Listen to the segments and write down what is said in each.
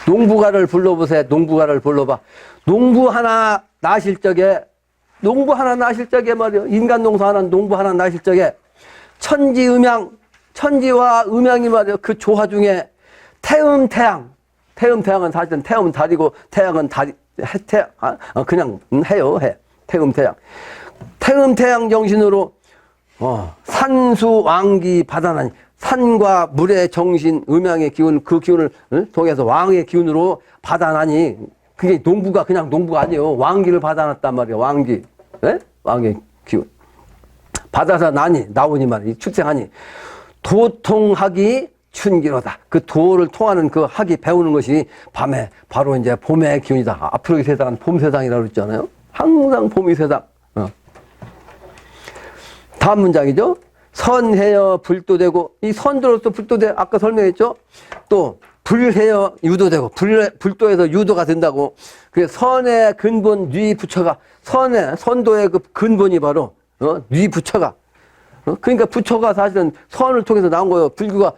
농부가를 불러보세요. 농부가를 불러봐. 농부 하나 나실 적에 말이요. 인간 농사 하나, 농부 하나 나실 적에 천지와 음양이 말이요. 그 조화 중에 태음태양은 사실은 태음은 달이고 태양은 달이, 그냥 해요. 태음태양 정신으로, 산수왕기 바다나니, 산과 물의 정신, 음양의 기운, 그 기운을 통해서 왕의 기운으로 받아나니, 그게 농부가 그냥 농부가 아니에요. 왕기를 받아놨단 말이에요. 왕기. 네? 왕의 기운. 받아서 나오니 말이에요. 출생하니. 도통학이 춘기로다. 그 도를 통하는 그 학이 배우는 것이 밤에 바로 이제 봄의 기운이다. 앞으로 이 세상은 봄 세상이라고 그랬잖아요. 항상 봄이 세상. 다음 문장이죠. 선해여 불도 되고, 이 선들로서 불도 돼. 아까 설명했죠. 또 불해여 유도 되고, 불도에서 유도가 된다고. 그 선의 근본 뉘부처가, 선도의 그 근본이 바로 뉘부처가. 그러니까 부처가 사실은 선을 통해서 나온 거예요. 불교가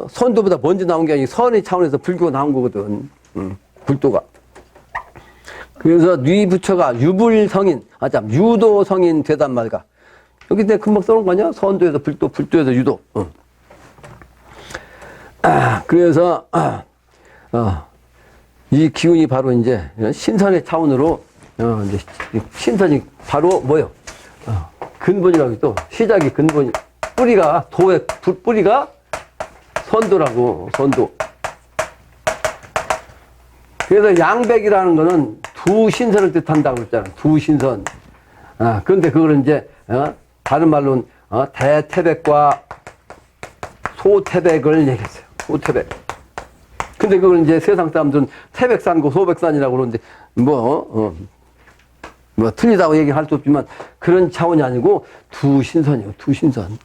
선도보다 먼저 나온 게 아니고 선의 차원에서 불교가 나온 거거든. 불도가. 그래서 뉘부처가 유불성인, 유도성인 되단 말이야. 여기 내가 금방 써놓은 거 아니야? 선도에서 불도, 불도에서 유도. 그래서 이 기운이 바로 이제 신선의 차원으로 이제 신선이 바로 뭐요? 근본이라고 또 시작이 근본이 뿌리가 도의 뿌리가 선도라고. 선도. 그래서 양백이라는 거는 두 신선을 뜻한다고 그랬잖아. 두 신선. 그런데 그걸 이제 다른 말로는 대태백과 소태백을 얘기했어요. 소태백. 근데 그걸 이제 세상 사람들은 태백산고 소백산이라고 그러는데 뭐 틀리다고 얘기할 수 없지만 그런 차원이 아니고 두 신선이에요. 두 신선.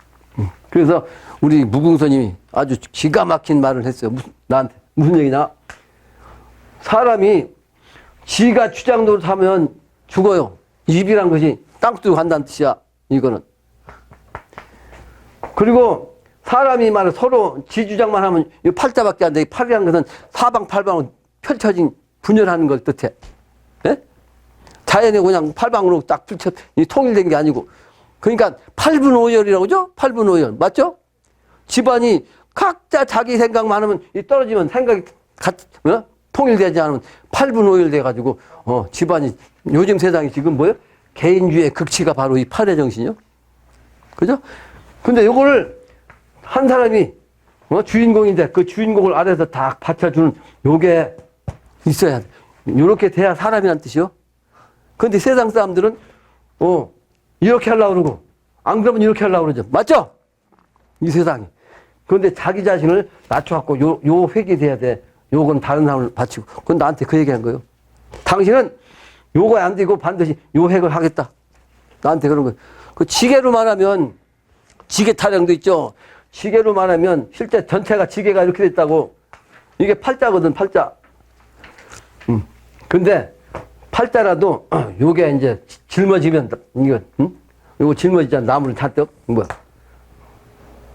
그래서 우리 무궁스님이 아주 기가 막힌 말을 했어요. 나한테 무슨 얘기냐? 사람이 지가 주장대로 사면 죽어요. 입이란 것이 땅두고 간다는 뜻이야. 이거는. 그리고 사람이 말을 서로 지 주장만 하면 이 팔자밖에 안 돼. 이 팔이라는 것은 사방팔방으로 펼쳐진 분열하는 걸 뜻해. 예? 자연이 그냥 팔방으로 딱 펼쳐 통일된 게 아니고. 그러니까 8분 5열이라고 그죠? 8분 5열. 맞죠? 집안이 각자 자기 생각만 하면 이 떨어지면 생각이 통일되지 않으면 8분 5열 돼가지고 집안이 요즘 세상이 지금 뭐예요? 개인주의 극치가 바로 이 팔의 정신이요. 그죠? 근데 요거를 한 사람이 주인공인데 그 주인공을 아래에서 다 받쳐주는 요게 있어야 돼. 요렇게 돼야 사람이란 뜻이요. 근데 세상 사람들은 이렇게 하려고 그러고 안 그러면 이렇게 하려고 그러죠. 맞죠? 이 세상이. 그런데 자기 자신을 낮춰갖고 요 획이 돼야 돼. 요건 다른 사람을 바치고. 그건 나한테 그 얘기한 거예요. 당신은 요거 안 되고 반드시 요 획을 하겠다. 나한테 그런 거예요. 그 지게로 말하면 지게 타령도 있죠. 지게로 말하면 실제 전체가 지게가 이렇게 됐다고. 이게 팔자거든, 팔자. 근데 팔자라도 요게 이제 짊어지면 이거 요거 짊어지잖아. 나무를 잔뜩 뭐야.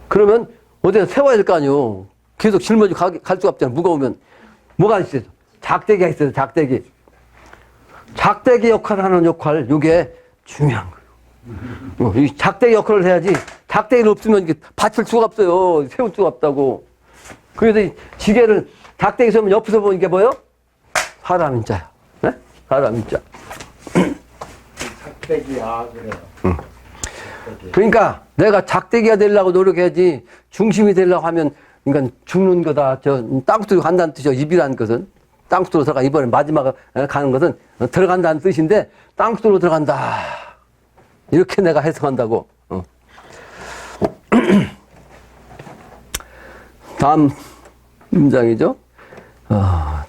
그러면 어디서 세워야 될 거 아니요. 계속 짊어지고 갈 수가 없잖아. 무거우면 뭐가 있어요? 작대기가 있어요. 작대기. 작대기 역할을 하는 역할 요게 중요한 거예요. 이 작대기 역할을 해야지. 작대기를 없으면 이게 받칠 수가 없어요. 세울 수가 없다고. 그래서 이 지게를 작대기 세우면 옆에서 보는 게 뭐예요? 사람 인자야. 네? 사람 인자. 작대기야 그래요. 그러니까 내가 작대기가 되려고 노력해야지 중심이 되려고 하면 그러니까 죽는 거다. 땅속으로 간다는 뜻이요. 입이라는 것은. 땅속으로 들어가. 이번에 마지막 가는 것은 들어간다는 뜻인데 땅속으로 들어간다. 이렇게 내가 해석한다고. 다음 문장이죠.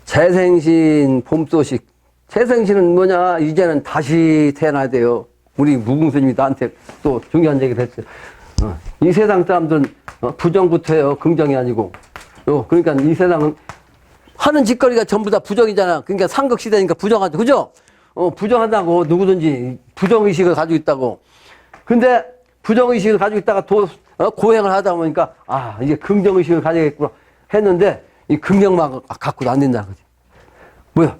재생신 봄소식. 재생신은 뭐냐? 이제는 다시 태어나야 돼요. 우리 무궁스님이 나한테 또 중요한 얘기를 했어요. 이 세상 사람들은 부정부터 해요. 긍정이 아니고. 그러니까 이 세상은 하는 짓거리가 전부 다 부정이잖아. 그러니까 삼극시대니까 부정하죠. 그죠? 부정한다고 누구든지 부정의식을 가지고 있다고. 근데 부정의식을 가지고 있다가 고행을 하다 보니까 이제 긍정의식을 가져야겠구나. 했는데 이 긍정만 갖고도 안 된다는 거지. 뭐야?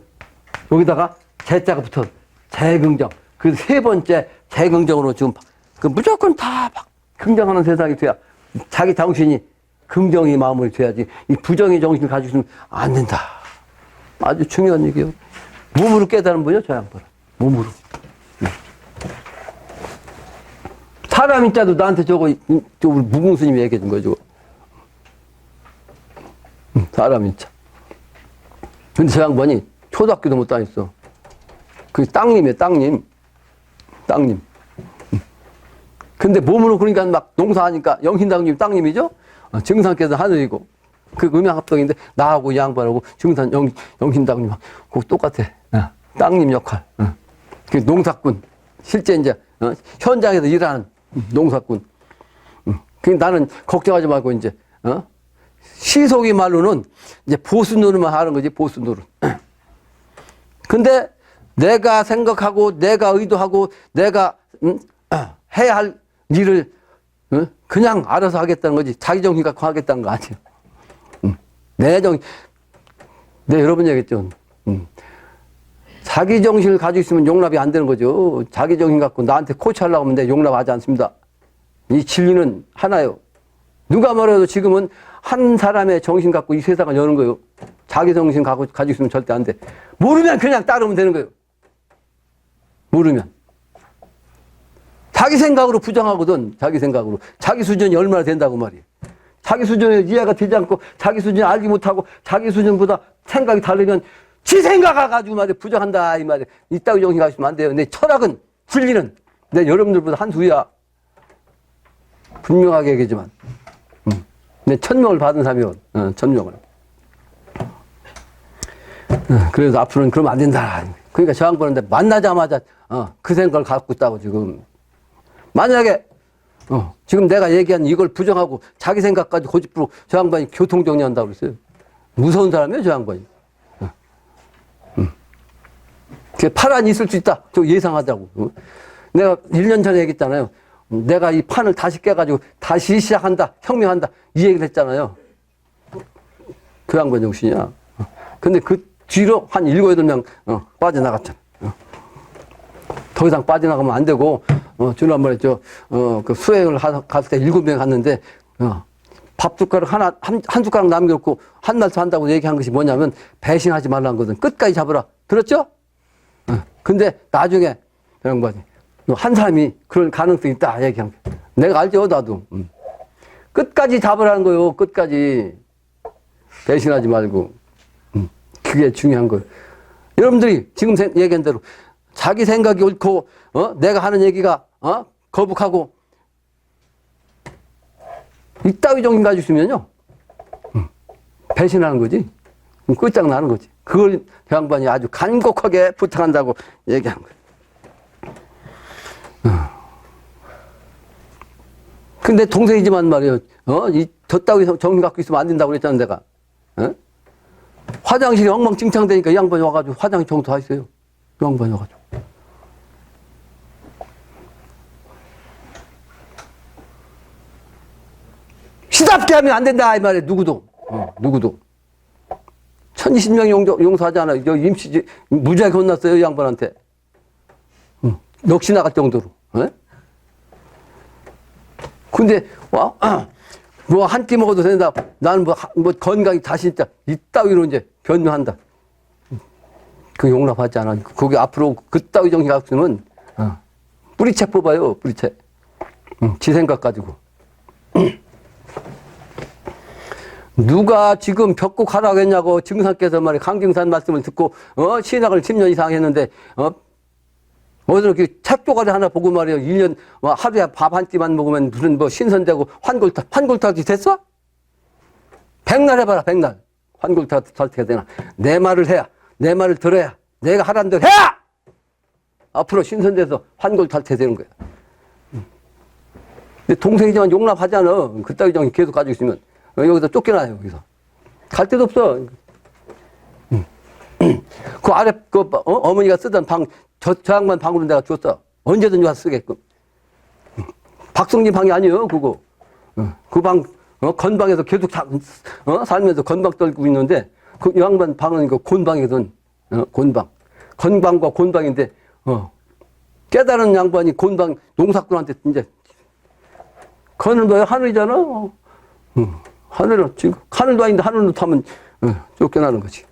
여기다가 재자가 붙어. 재긍정. 그 세 번째 재긍정으로 지금 그 무조건 다 막 긍정하는 세상이 돼야 자기 정신이 긍정의 마음을 줘야지. 이 부정의 정신을 가지고 있으면 안 된다. 아주 중요한 얘기예요. 몸으로 깨달은 분이요, 저 양반은. 몸으로. 사람 인자도 나한테 저거 우리 무궁스님이 얘기해 준 거죠. 사람 인자. 근데 저 양반이 초등학교도 못 다녔어. 그 땅님이에요, 땅님. 땅님. 근데 몸으로 그러니까 막 농사하니까 영신당님 땅님이죠? 증산께서 하늘이고. 그 음양합동인데 나하고 이 양반하고 증산 영신당님하고 그거 똑같아. 땅님 역할. 그 농사꾼. 실제 이제 현장에서 일하는 농사꾼. 그 나는 걱정하지 말고 이제 시속이 말로는 이제 보수 노릇만 하는 거지, 보수 노릇. 근데 내가 생각하고 내가 의도하고 내가 해야 할 일을 그냥 알아서 하겠다는 거지. 자기 정신 갖고 하겠다는 거 아니에요. 내 정신, 내 여러 번 얘기했죠. 자기 정신을 가지고 있으면 용납이 안 되는 거죠. 자기 정신 갖고 나한테 코치하려고 하면 내 용납하지 않습니다. 이 진리는 하나요. 누가 말해도 지금은 한 사람의 정신 갖고 이 세상을 여는 거예요. 자기 정신 가지고 있으면 절대 안 돼. 모르면 그냥 따르면 되는 거예요. 모르면. 자기 생각으로 부정하거든. 자기 생각으로. 자기 수준이 얼마나 된다고 말이에요. 자기 수준에 이해가 되지 않고 자기 수준이 알지 못하고 자기 수준보다 생각이 다르면 지 생각을 가지고 말이야 부정한다 이 말이야. 이따위 정신 가지고 있으면 안 돼요. 내 철학은 진리는 내 여러분들보다 한 수야. 분명하게 얘기하지만 내 천명을 받은 사람이요. 천명을. 그래서 앞으로는 그러면 안 된다. 그러니까 저 양반한테 만나자마자 그 생각을 갖고 있다고 지금. 만약에 지금 내가 얘기한 이걸 부정하고 자기 생각까지 고집부로 저 양반이 교통정리한다고 그랬어요. 무서운 사람이에요, 저 양반이. 파란이 있을 수 있다. 저 예상하자고. 내가 1년 전에 얘기했잖아요. 내가 이 판을 다시 깨가지고 다시 시작한다. 혁명한다. 이 얘기를 했잖아요. 그 양반 정신이야. 근데 그 뒤로 한 7, 8명 빠져나갔잖아. 더 이상 빠져나가면 안 되고 지난번에 그 수행을 갔을 때 7명 갔는데 밥 숟가락 한 숟가락 남겨놓고 한 날도 한다고 얘기한 것이 뭐냐면 배신하지 말라는 거든. 끝까지 잡으라. 들었죠? 근데 나중에 그 양반이 한 사람이 그럴 가능성이 있다 얘기한 거야. 내가 알죠, 나도. 끝까지 잡으라는 거요. 끝까지. 배신하지 말고. 그게 중요한 거예요. 여러분들이 지금 얘기한 대로 자기 생각이 옳고 내가 하는 얘기가 거북하고 이따위 정신 가지고 있으면요 배신하는 거지. 끝장나는 거지. 그걸 그 양반이 아주 간곡하게 부탁한다고 얘기한 거예요. 근데 동생이지만 말이에요. 저따위 정신 갖고 있으면 안 된다고 그랬잖아, 내가. 화장실이 엉망진창되니까 이 양반이 와가지고 화장실 청소하셨어요. 이 양반이 와가지고. 시답게 하면 안 된다, 이 말이에요, 누구도. 누구도. 1020명 용서하지 않아요. 임시, 무지하게 혼났어요, 이 양반한테. 넋이 나갈 정도로. 근데, 뭐, 한 끼 먹어도 된다. 나는 뭐 건강이 다시 있다. 이따위로 이제 변명한다. 그 용납하지 않아. 거기 앞으로 그따위 정신 갖고 있으면, 뿌리채 뽑아요, 뿌리채. 지 생각 가지고. 누가 지금 벽곡 하라고 했냐고 증상께서 말이야 강경산 말씀을 듣고 신학을 10년 이상 했는데 어디서 이렇게 책 조가리 하나 보고 말이야 1년 하루에 밥 한 끼만 먹으면 무슨 뭐 신선되고 환골탈이 됐어? 백날 해봐라 백날 환골탈티가 되나. 내 말을 해야 내 말을 들어야 내가 하라는 대로 해야 앞으로 신선돼서 환골탈티 되는 거야. 근데 동생이지만 용납하지 않아. 그따위 정신 계속 가지고 있으면 여기서 쫓겨나요, 여기서. 갈 데도 없어. 그 아래, 어머니가 쓰던 저 양반 방으로 내가 줬어. 언제든지 와서 쓰게끔. 박성진 방이 아니에요, 그거. 그 방, 건방에서 계속 살면서 건방 떨고 있는데, 그 양반 방은 그 곤방이거든. 곤방. 건방과 곤방인데, 깨달은 양반이 곤방 농사꾼한테 이제, 그는 너 하늘이잖아. 하늘은 지금, 하늘도 아닌데 하늘로 타면, 쫓겨나는 거지.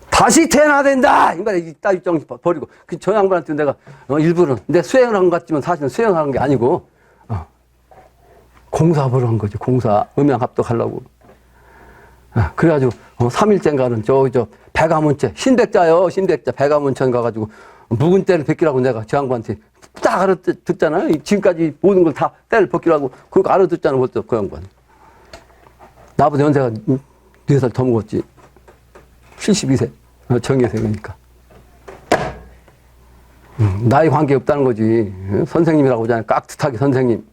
다시 태어나야 된다! 이 말에 이 따위정 버리고. 저 양반한테 내가, 일부러, 내 수행을 한 것 같지만 사실은 수행하는 게 아니고, 공사업을 한 거지, 공사. 음양 합독하려고. 그래가지고, 3일째인가는 저 백아문체, 신백자요, 신백자. 백아문천 가가지고, 묵은 때를 벗기라고 내가 저 양반한테 딱 알아듣잖아요. 지금까지 모든 걸 다 때를 벗기라고, 그거 알아듣잖아, 벌써 그 양반. 나보다 연세가 4살 더 먹었지. 72세. 정예세니까. 나이 관계 없다는 거지. 선생님이라고 하잖아요. 깍듯하게 선생님.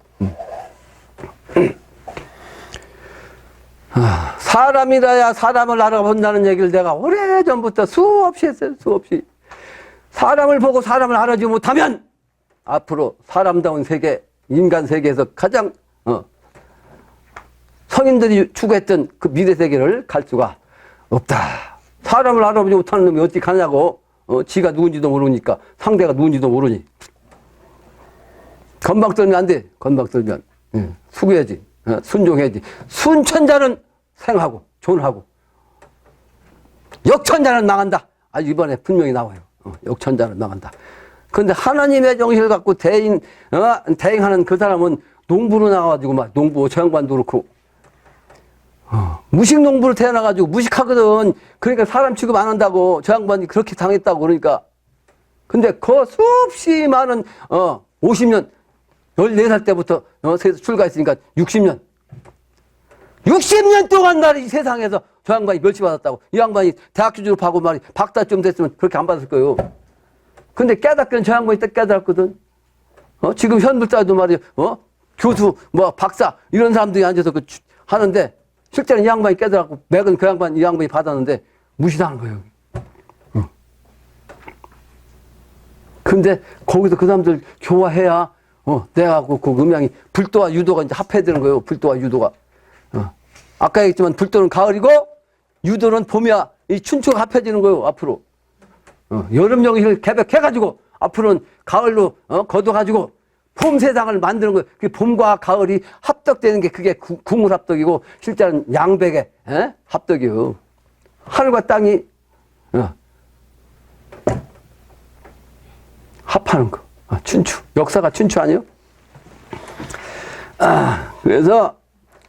사람이라야 사람을 알아본다는 얘기를 내가 오래전부터 수없이 했어요. 수없이. 사람을 보고 사람을 알아주지 못하면 앞으로 사람다운 세계, 인간 세계에서 가장 성인들이 추구했던 그 미래 세계를 갈 수가 없다. 사람을 알아보지 못하는 놈이 어찌 가냐고. 지가 누군지도 모르니까. 상대가 누군지도 모르니. 건방 떨면 안 돼. 건방 떨면. 수고해야지. 순종해야지. 순천자는 생하고 존하고 역천자는 망한다. 이번에 분명히 나와요. 역천자는 망한다. 그런데 하나님의 정신을 갖고 대행하는 그 사람은 농부로 나가가지고 막 농부 저 양반도 그렇고 무식 농부로 태어나가지고 무식하거든. 그러니까 사람 취급 안 한다고. 저 양반이 그렇게 당했다고. 그러니까. 근데 그 수없이 많은 50년 14살 때부터 출가했으니까 60년 60년 동안 이 세상에서 저 양반이 멸치받았다고. 이 양반이 대학교 졸업하고 말이 박사쯤 됐으면 그렇게 안 받았을 거예요. 근데 깨닫기는 저 양반이 딱 깨달았거든. 지금 현불자도 말이야. 교수 박사 이런 사람들이 앉아서 하는데 실제는 이 양반이 깨달았고 맥은 그 양반 이 양반이 받았는데 무시당한 거예요. 근데 거기서 그 사람들 교화해야 내가 그 음양이 불도와 유도가 이제 합해야 되는 거예요. 불도와 유도가. 아까 얘기했지만 불도는 가을이고 유도는 봄이야. 이 춘추가 합해지는 거예요. 앞으로. 여름 영식을 개벽해가지고 앞으로는 가을로 거둬가지고 봄 세상을 만드는 거예요. 그 봄과 가을이 합덕되는 게 그게 궁을 합덕이고 실제는 양백의 합덕이에요. 하늘과 땅이 합하는 거. 춘추. 역사가 춘추 아니에요? 그래서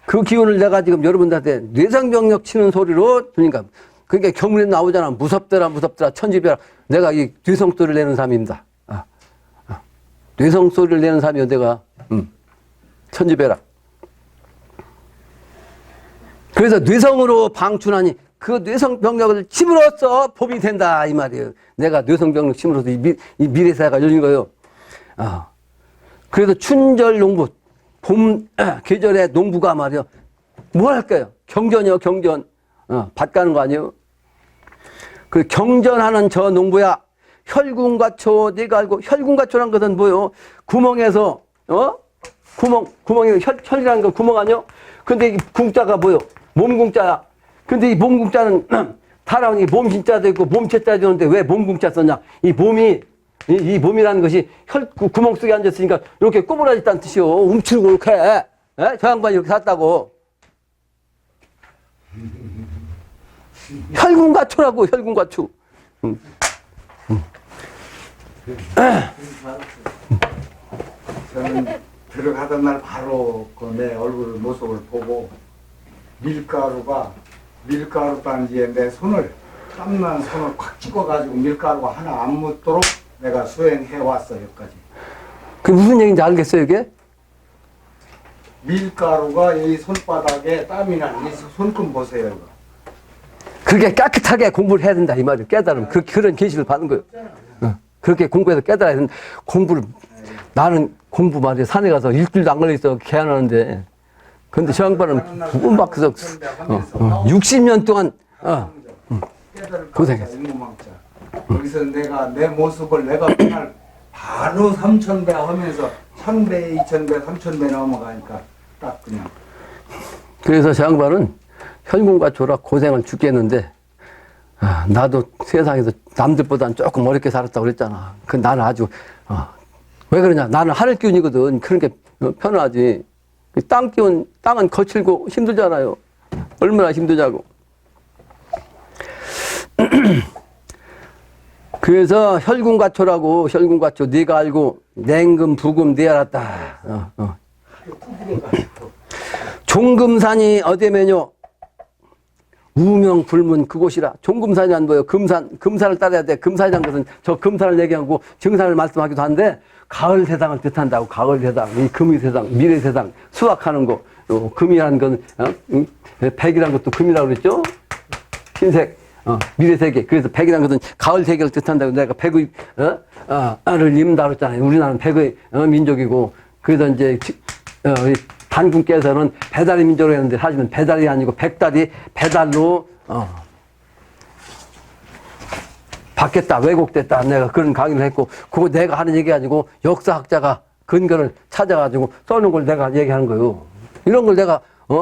그 기운을 내가 지금 여러분들한테 뇌상병력 치는 소리로 그러니까 경문에 나오잖아. 무섭더라 무섭더라 천지벼라. 내가 이 뇌성 소리를 내는 사람입니다. 뇌성 소리를 내는 사람이요 내가. 천지벼라. 그래서 뇌성으로 방춘하니 그 뇌성병력을 침으로써 봄이 된다 이 말이에요. 내가 뇌성병력 침으로써 이 미래사가 열린 거예요. 그래서 춘절 농부 봄 계절에 농부가 말이요 뭘 할까요? 경전이요 경전. 밭 가는 거 아니에요? 그 경전하는 저 농부야 혈궁과초 네가 알고 혈궁과초란 것은 뭐요? 구멍에서 구멍에 혈이라는 거 구멍 아니요? 근데 이 궁자가 뭐요? 몸궁자야. 근데 이 몸궁자는 타라운이 몸신자도 있고 몸체자도 있는데 왜 몸궁자 썼냐? 이 몸이라는 것이 구멍 속에 앉았으니까 이렇게 꼬부라졌다는 뜻이요. 움츠리고 이렇게. 저 양반이 이렇게 샀다고. 혈궁과초라고, 혈궁과초. 저는 들어가던 날 바로 그 내 얼굴 모습을 보고 밀가루 단지에 내 손을 땀난 손을 콱 찍어가지고 밀가루가 하나 안 묻도록 내가 수행해 왔어 여기까지. 그게 무슨 얘기인지 알겠어요 이게? 밀가루가 이 손바닥에 땀이 나는 이 손금 보세요 이거. 그렇게 깨끗하게 공부를 해야 된다 이 말이에요. 깨달으면 그런 계시를 받는 거예요. 그렇게 공부해서 깨달아야 된다. 나는 공부 말이야 산에 가서 일주일도 안 걸려있어 개안하는데 근데 저 양반은 부분 밖에서 60년 동안 고생했어. 거기서 내가 내 모습을 내가 맨날 바로 3,000배 하면서 1,000배, 2,000배, 3,000배 넘어가니까 딱 그냥. 그래서 저 양반은 혈군과초라 고생을 죽겠는데, 나도 세상에서 남들보다는 조금 어렵게 살았다고 그랬잖아. 그 나는 아주, 왜 그러냐. 나는 하늘 기운이거든. 그런 게 편하지. 땅 기운, 땅은 거칠고 힘들잖아요. 얼마나 힘들자고. 그래서 혈군과초라고, 혈군과초, 네가 알고, 냉금, 부금, 네 알았다. 종금산이 어디면요? 우명불문 그곳이라. 종금산이 안 보여. 금산을 따라야 돼. 금산이란 것은 저 금산을 얘기하고 정산을 말씀하기도 한데, 가을 세상을 뜻한다고. 가을 세상, 이 금의 세상, 미래 세상, 수확하는 거. 금이라는 건, 백이라는 것도 금이라고 그랬죠? 흰색, 미래 세계. 그래서 백이라는 것은 가을 세계를 뜻한다고. 내가 백의, 를 입는다고 그랬잖아요. 우리나라는 백의 민족이고. 그래서 이제, 단군께서는 배달의 민족으로 했는데 사실은 배달이 아니고 백달이 배달로 바뀌었다, 왜곡됐다. 내가 그런 강의를 했고, 그거 내가 하는 얘기 가지고 역사학자가 근거를 찾아가지고 써놓은 걸 내가 얘기하는 거예요. 이런 걸 내가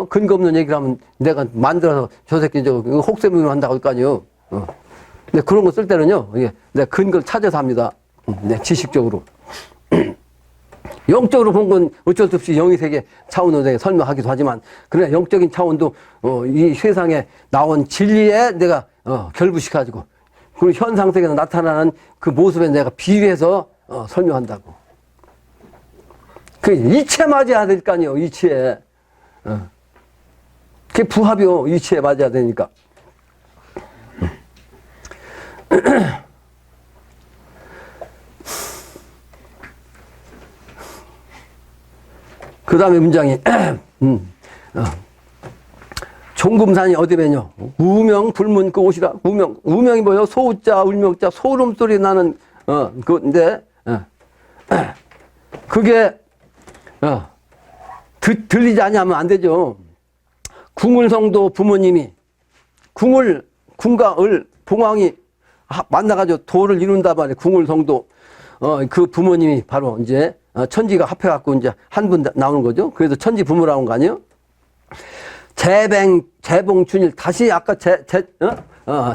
근거 없는 얘기를 하면 내가 만들어서 저 새끼 저거 혹세무민을 한다고 할 거 아니에요. 근데 그런 거 쓸 때는요, 이게 내가 근거를 찾아서 합니다. 내 지식적으로. 영적으로 본 건 어쩔 수 없이 영의 세계 차원으로 내가 설명하기도 하지만, 그러나 영적인 차원도 이 세상에 나온 진리에 내가 결부시켜가지고, 그리고 현상 세계에서 나타나는 그 모습에 내가 비유해서 설명한다고. 그 이치에 맞아야 될 거 아니에요. 이치에. 그게 부합이요. 이치에 맞아야 되니까. 그 다음에 문장이, 종금산이 어디면요? 우명, 불문 그곳이라. 우명이 뭐요? 소우자, 울명자, 소름 소리 나는, 그건데, 그게, 들리지 않으면 안 되죠. 궁을성도 부모님이, 궁과 봉황이 만나가지고 도를 이룬단 말이에요. 궁을성도. 그 부모님이 바로 이제, 천지가 합해갖고 이제 한 분 나오는 거죠. 그래서 천지 부모라는 거 아니에요? 재봉춘일, 다시 아까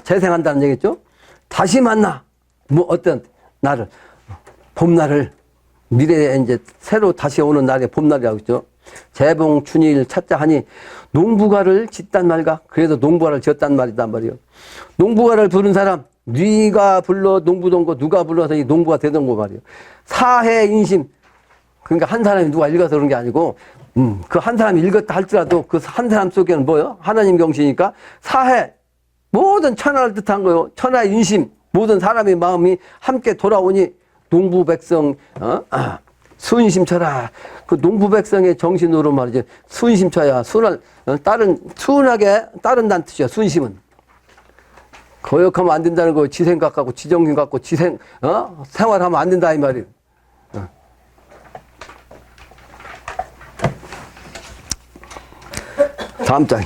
재생한다는 얘기죠? 다시 만나. 뭐, 어떤 날을, 봄날을, 미래에 이제 새로 다시 오는 날이 봄날이라고 했죠. 재봉춘일 찾자 하니, 농부가를 짓단 말가? 그래서 농부가를 지었단 말이단 말이에요. 농부가를 부른 사람, 네가 불러 농부던 거 누가 불러서 이 농부가 되던 거 말이에요. 사해 인심. 그러니까 한 사람이 누가 읽어서 그런 게 아니고, 그 한 사람이 읽었다 할지라도 그 한 사람 속에는 뭐요? 하나님 경시니까 사해, 모든 천하를 뜻한 거요. 천하의 인심, 모든 사람의 마음이 함께 돌아오니 농부 백성, 순심쳐라. 그 농부 백성의 정신으로 말이죠. 순심쳐야, 순하게 따른다는 뜻이야, 순심은. 거역하면 안 된다는 거, 지 생각 갖고, 지 정신 갖고, 생활하면 안 된다, 이 말이에요. 다음 장에.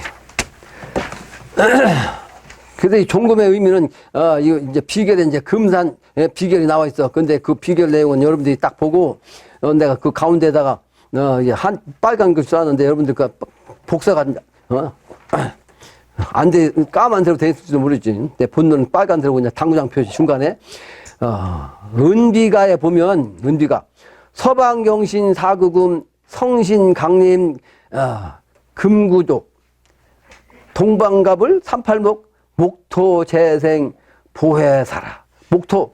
그래서 이 종금의 의미는, 이거 이제 비결에 이제 금산 비결이 나와 있어. 근데 그 비결 내용은 여러분들이 딱 보고, 내가 그 가운데다가, 이제 빨간 글 써놨는데 여러분들 그 복사가, 안 돼, 까만 대로 돼 있을지도 모르지. 내 본론은 빨간 대로 그냥 당구장 표시 중간에, 은비가에 보면, 은비가, 서방경신 사구금, 성신강림, 금구조, 동방갑을 38목, 목토재생, 보혜사라. 목토,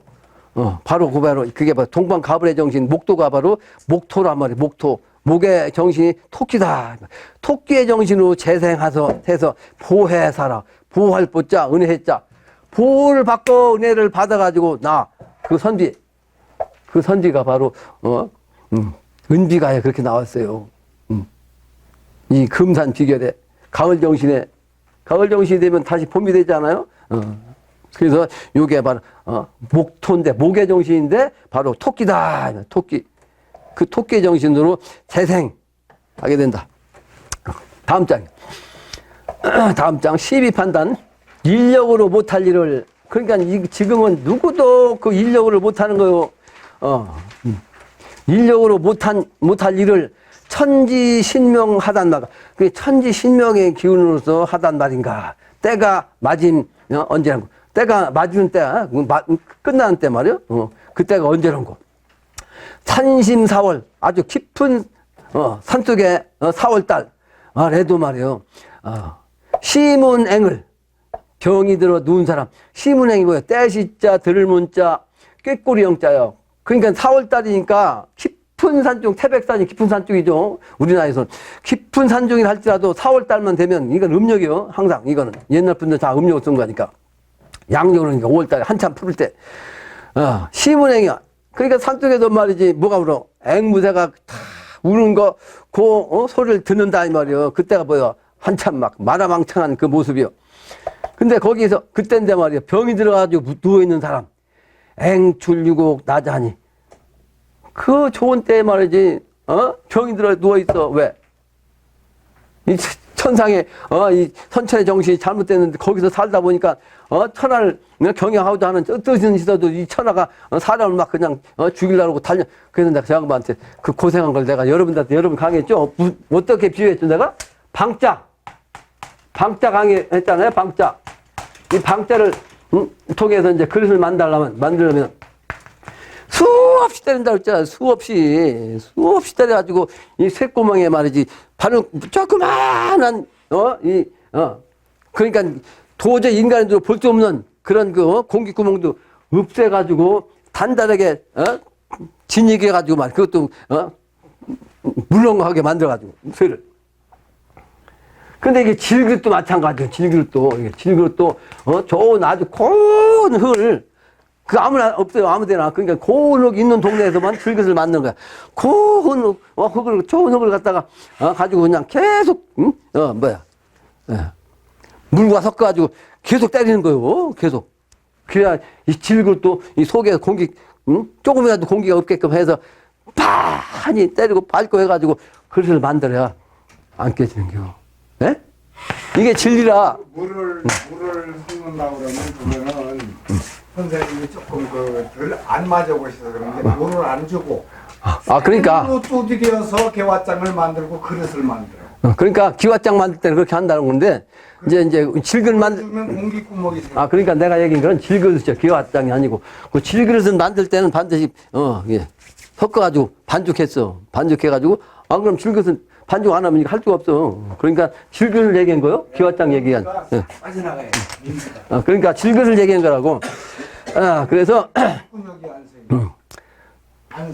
바로 그게 바로 동방가불의 정신, 목토가 바로 목토란 말이에요. 목토. 목의 정신이 토끼다. 토끼의 정신으로 재생해서 보혜사라. 보호할 보자, 은혜자. 보호를 받고 은혜를 받아가지고 그 선비가 바로, 은비가에 그렇게 나왔어요. 이 금산 비결에 가을 정신이 되면 다시 봄이 되잖아요. 그래서 요게 바로 목토인데, 목의 정신인데 바로 토끼다. 토끼. 그 토끼의 정신으로 재생하게 된다. 다음 장 12판단. 인력으로 못할 일을, 그러니까 지금은 누구도 그 인력으로 못하는 거요. 인력으로 못할 일을 천지신명하단 말인가. 그 천지신명의 기운으로서 하단 말인가. 때가 맞은, 언제라고. 때가 맞은 때야. 끝나는 때 말이요. 그때가 언제라고. 산심사월, 아주 깊은, 산속에 4월달. 말해도 말이요. 시문앵을, 병이 들어 누운 사람. 시문앵이 뭐예요? 떼시자, 들문자, 꾀꼬리 영자요. 그러니까 4월달이니까 깊은 산중, 태백산이 깊은 산중이죠. 우리나라에서는. 깊은 산중이라 할지라도 4월달만 되면 이건 음력이요. 항상 이거는. 옛날 분들 다 음력을 쓴 거니까. 양력은 5월달에 한참 푸를 때. 시문앵이야. 그러니까 산속에서 말이지, 뭐가 울어? 앵무새가 다 우는 거, 소리를 듣는다, 이 말이요. 그때가 뭐야? 한참 막 마라망창한 그 모습이요. 근데 거기서, 그때인데 말이요. 병이 들어가지고 누워있는 사람. 앵출유곡 나자니. 그 좋은 때에 말이지, 병이 들어 누워있어. 왜? 이 천상에, 이 선천의 정신이 잘못됐는데 거기서 살다 보니까, 천하를 경영하고자 하는 뜻은 있어도 이 천하가 사람을 막 그냥 죽이려고 달려. 그래서 내가 저 양반한테 그 고생한 걸 내가 여러분들한테 여러분 강의했죠? 어떻게 비유했죠, 내가? 방자 강의했잖아요, 방자. 이 방자를 통해서 이제 그릇을 만들려면 수없이 때린다 그랬잖아요. 수없이 때려가지고 이 쇳구멍에 말이지 바로 조그마한 그러니까 도저히 인간으로 볼 수 없는 그런 그 공기구멍도 없애가지고 단단하게 진이게 해가지고 말 그것도 물렁하게 만들어가지고 쇠를. 근데 이게 질그릇도 마찬가지예요. 질그릇도 좋은 아주 고운 흙을 그 아무나 없어요. 아무데나. 그러니까 고운 흙 있는 동네에서만 질그릇을 만드는 거야. 고운 흙을 좋은 흙을 갖다가 가지고 그냥 계속 물과 섞어가지고 계속 때리는 거예요. 계속. 그래야 이 질그릇도 이 속에 공기 조금이라도 공기가 없게끔 해서 많이 때리고 밟고 해가지고 그릇을 만들어야 안 깨지는 겨. 예? 이게 진리라. 물을 섞는다고 그러면 그거는 선생님이 조금 덜 안 맞아 보셔서 그런데 물을 안 주고 그러니까 두드려서 개화장을 만들고 그릇을 만들어. 그러니까 기와장 만들 때는 그렇게 한다는 건데 이제 질그릇 주면 공기구멍이 생겨. 그러니까 내가 얘기한 건 질그릇이죠. 기와장이 아니고 그 질그릇을 만들 때는 반드시 예. 섞어가지고 반죽해가지고 그럼 질그릇은 반죽 안 하면 할 수가 없어. 그러니까 질그릇을 얘기한 거요. 기와장 얘기한. 예. 빠져나가요. 그러니까 질그릇을 얘기한 거라고. 그래서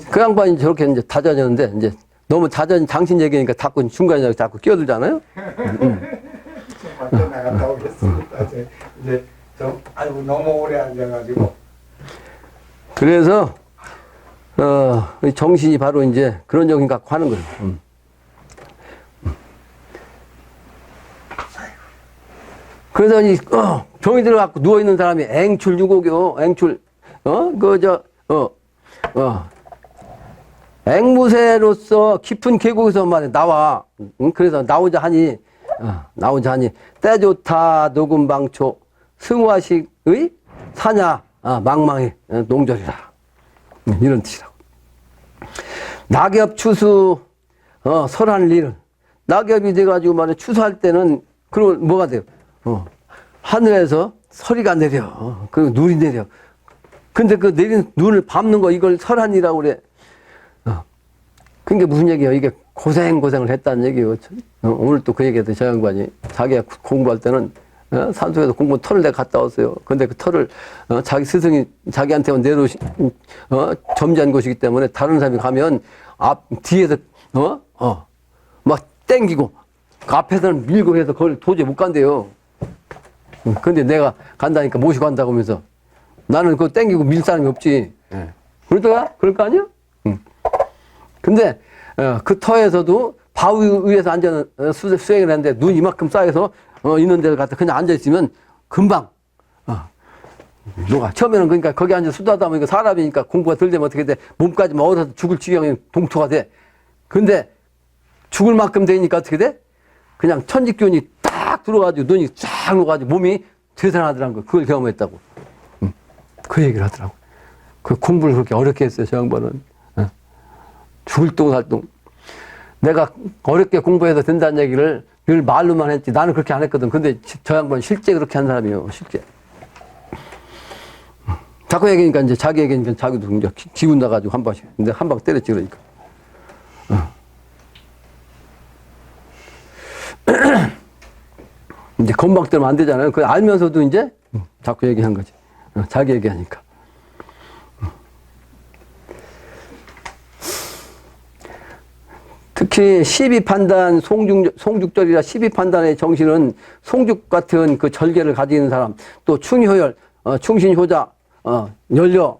그 양반이 저렇게 이제 다져졌는데 이제 너무 당신 얘기니까 중간에 자꾸 끼어들잖아요. 밖에 나갔다 오겠습니다. 이제 너무 오래 앉아가지고. 그래서 정신이 바로 이제 그런 정신 갖고 하는 거예요. 그래서 이 병이 들어갖고 누워 있는 사람이 앵출유곡이요. 앵무새로서 깊은 계곡에서 말이야 나와. 그래서 나오자 하니 때 좋다 녹음방초 승화식의 사냐 망망의 농절이라. 이런 뜻이라고. 낙엽 추수 설하는 일은 낙엽이 돼가지고 말이야 추수할 때는 그럼 뭐가 돼요? 하늘에서 서리가 내려. 그리고 눈이 내려. 근데 그 내린 눈을 밟는 거 이걸 설한이라고 그래. 그게 무슨 얘기예요? 이게 고생을 했다는 얘기예요. 오늘 또 그 얘기했더니 저 양반이 자기가 공부할 때는 산속에서 공부 털을 내가 갔다 왔어요. 근데 그 털을 자기 스승이 자기한테만 점지한 곳이기 때문에 다른 사람이 가면 뒤에서 막 땡기고 그 앞에서는 밀고 해서 그걸 도저히 못 간대요. 근데 내가 간다니까 모시고 간다고 하면서 나는 그거 땡기고 밀 사람이 없지. 그러다가 그럴 거 아니야? 근데 그 터에서도 바위 위에서 앉아 수행을 했는데 눈 이만큼 쌓여서 있는 데를 갖다 그냥 앉아 있으면 금방 녹아. 처음에는 그러니까 거기 앉아 수다하다 보니까 사람이니까 공부가 덜 되면 어떻게 돼? 몸까지 얼어서 죽을 지경에 동토가 돼. 근데 죽을 만큼 되니까 어떻게 돼? 그냥 천직균이 딱 들어가지고 눈이 쫙 녹아가지고 몸이 되살아나더라는 거. 그걸 경험했다고. 그 얘기를 하더라고. 그 공부를 그렇게 어렵게 했어요, 저 양반은. 죽을 똥 살 똥. 내가 어렵게 공부해서 된다는 얘기를 늘 말로만 했지. 나는 그렇게 안 했거든. 근데 저 양반은 실제 그렇게 한 사람이에요, 실제. 자꾸 얘기하니까 이제 자기 얘기니까 자기도 이제 기분 나가지고 한 방씩. 근데 한 방 때렸지, 그러니까. 이제 건방 때면 안 되잖아요. 그 알면서도 이제 자꾸 얘기한 거지. 자기 얘기하니까. 특히 시비판단, 송죽절이라 시비판단의 정신은 송죽 같은 그 절개를 가지는 사람, 또 충효열, 충신효자, 연려,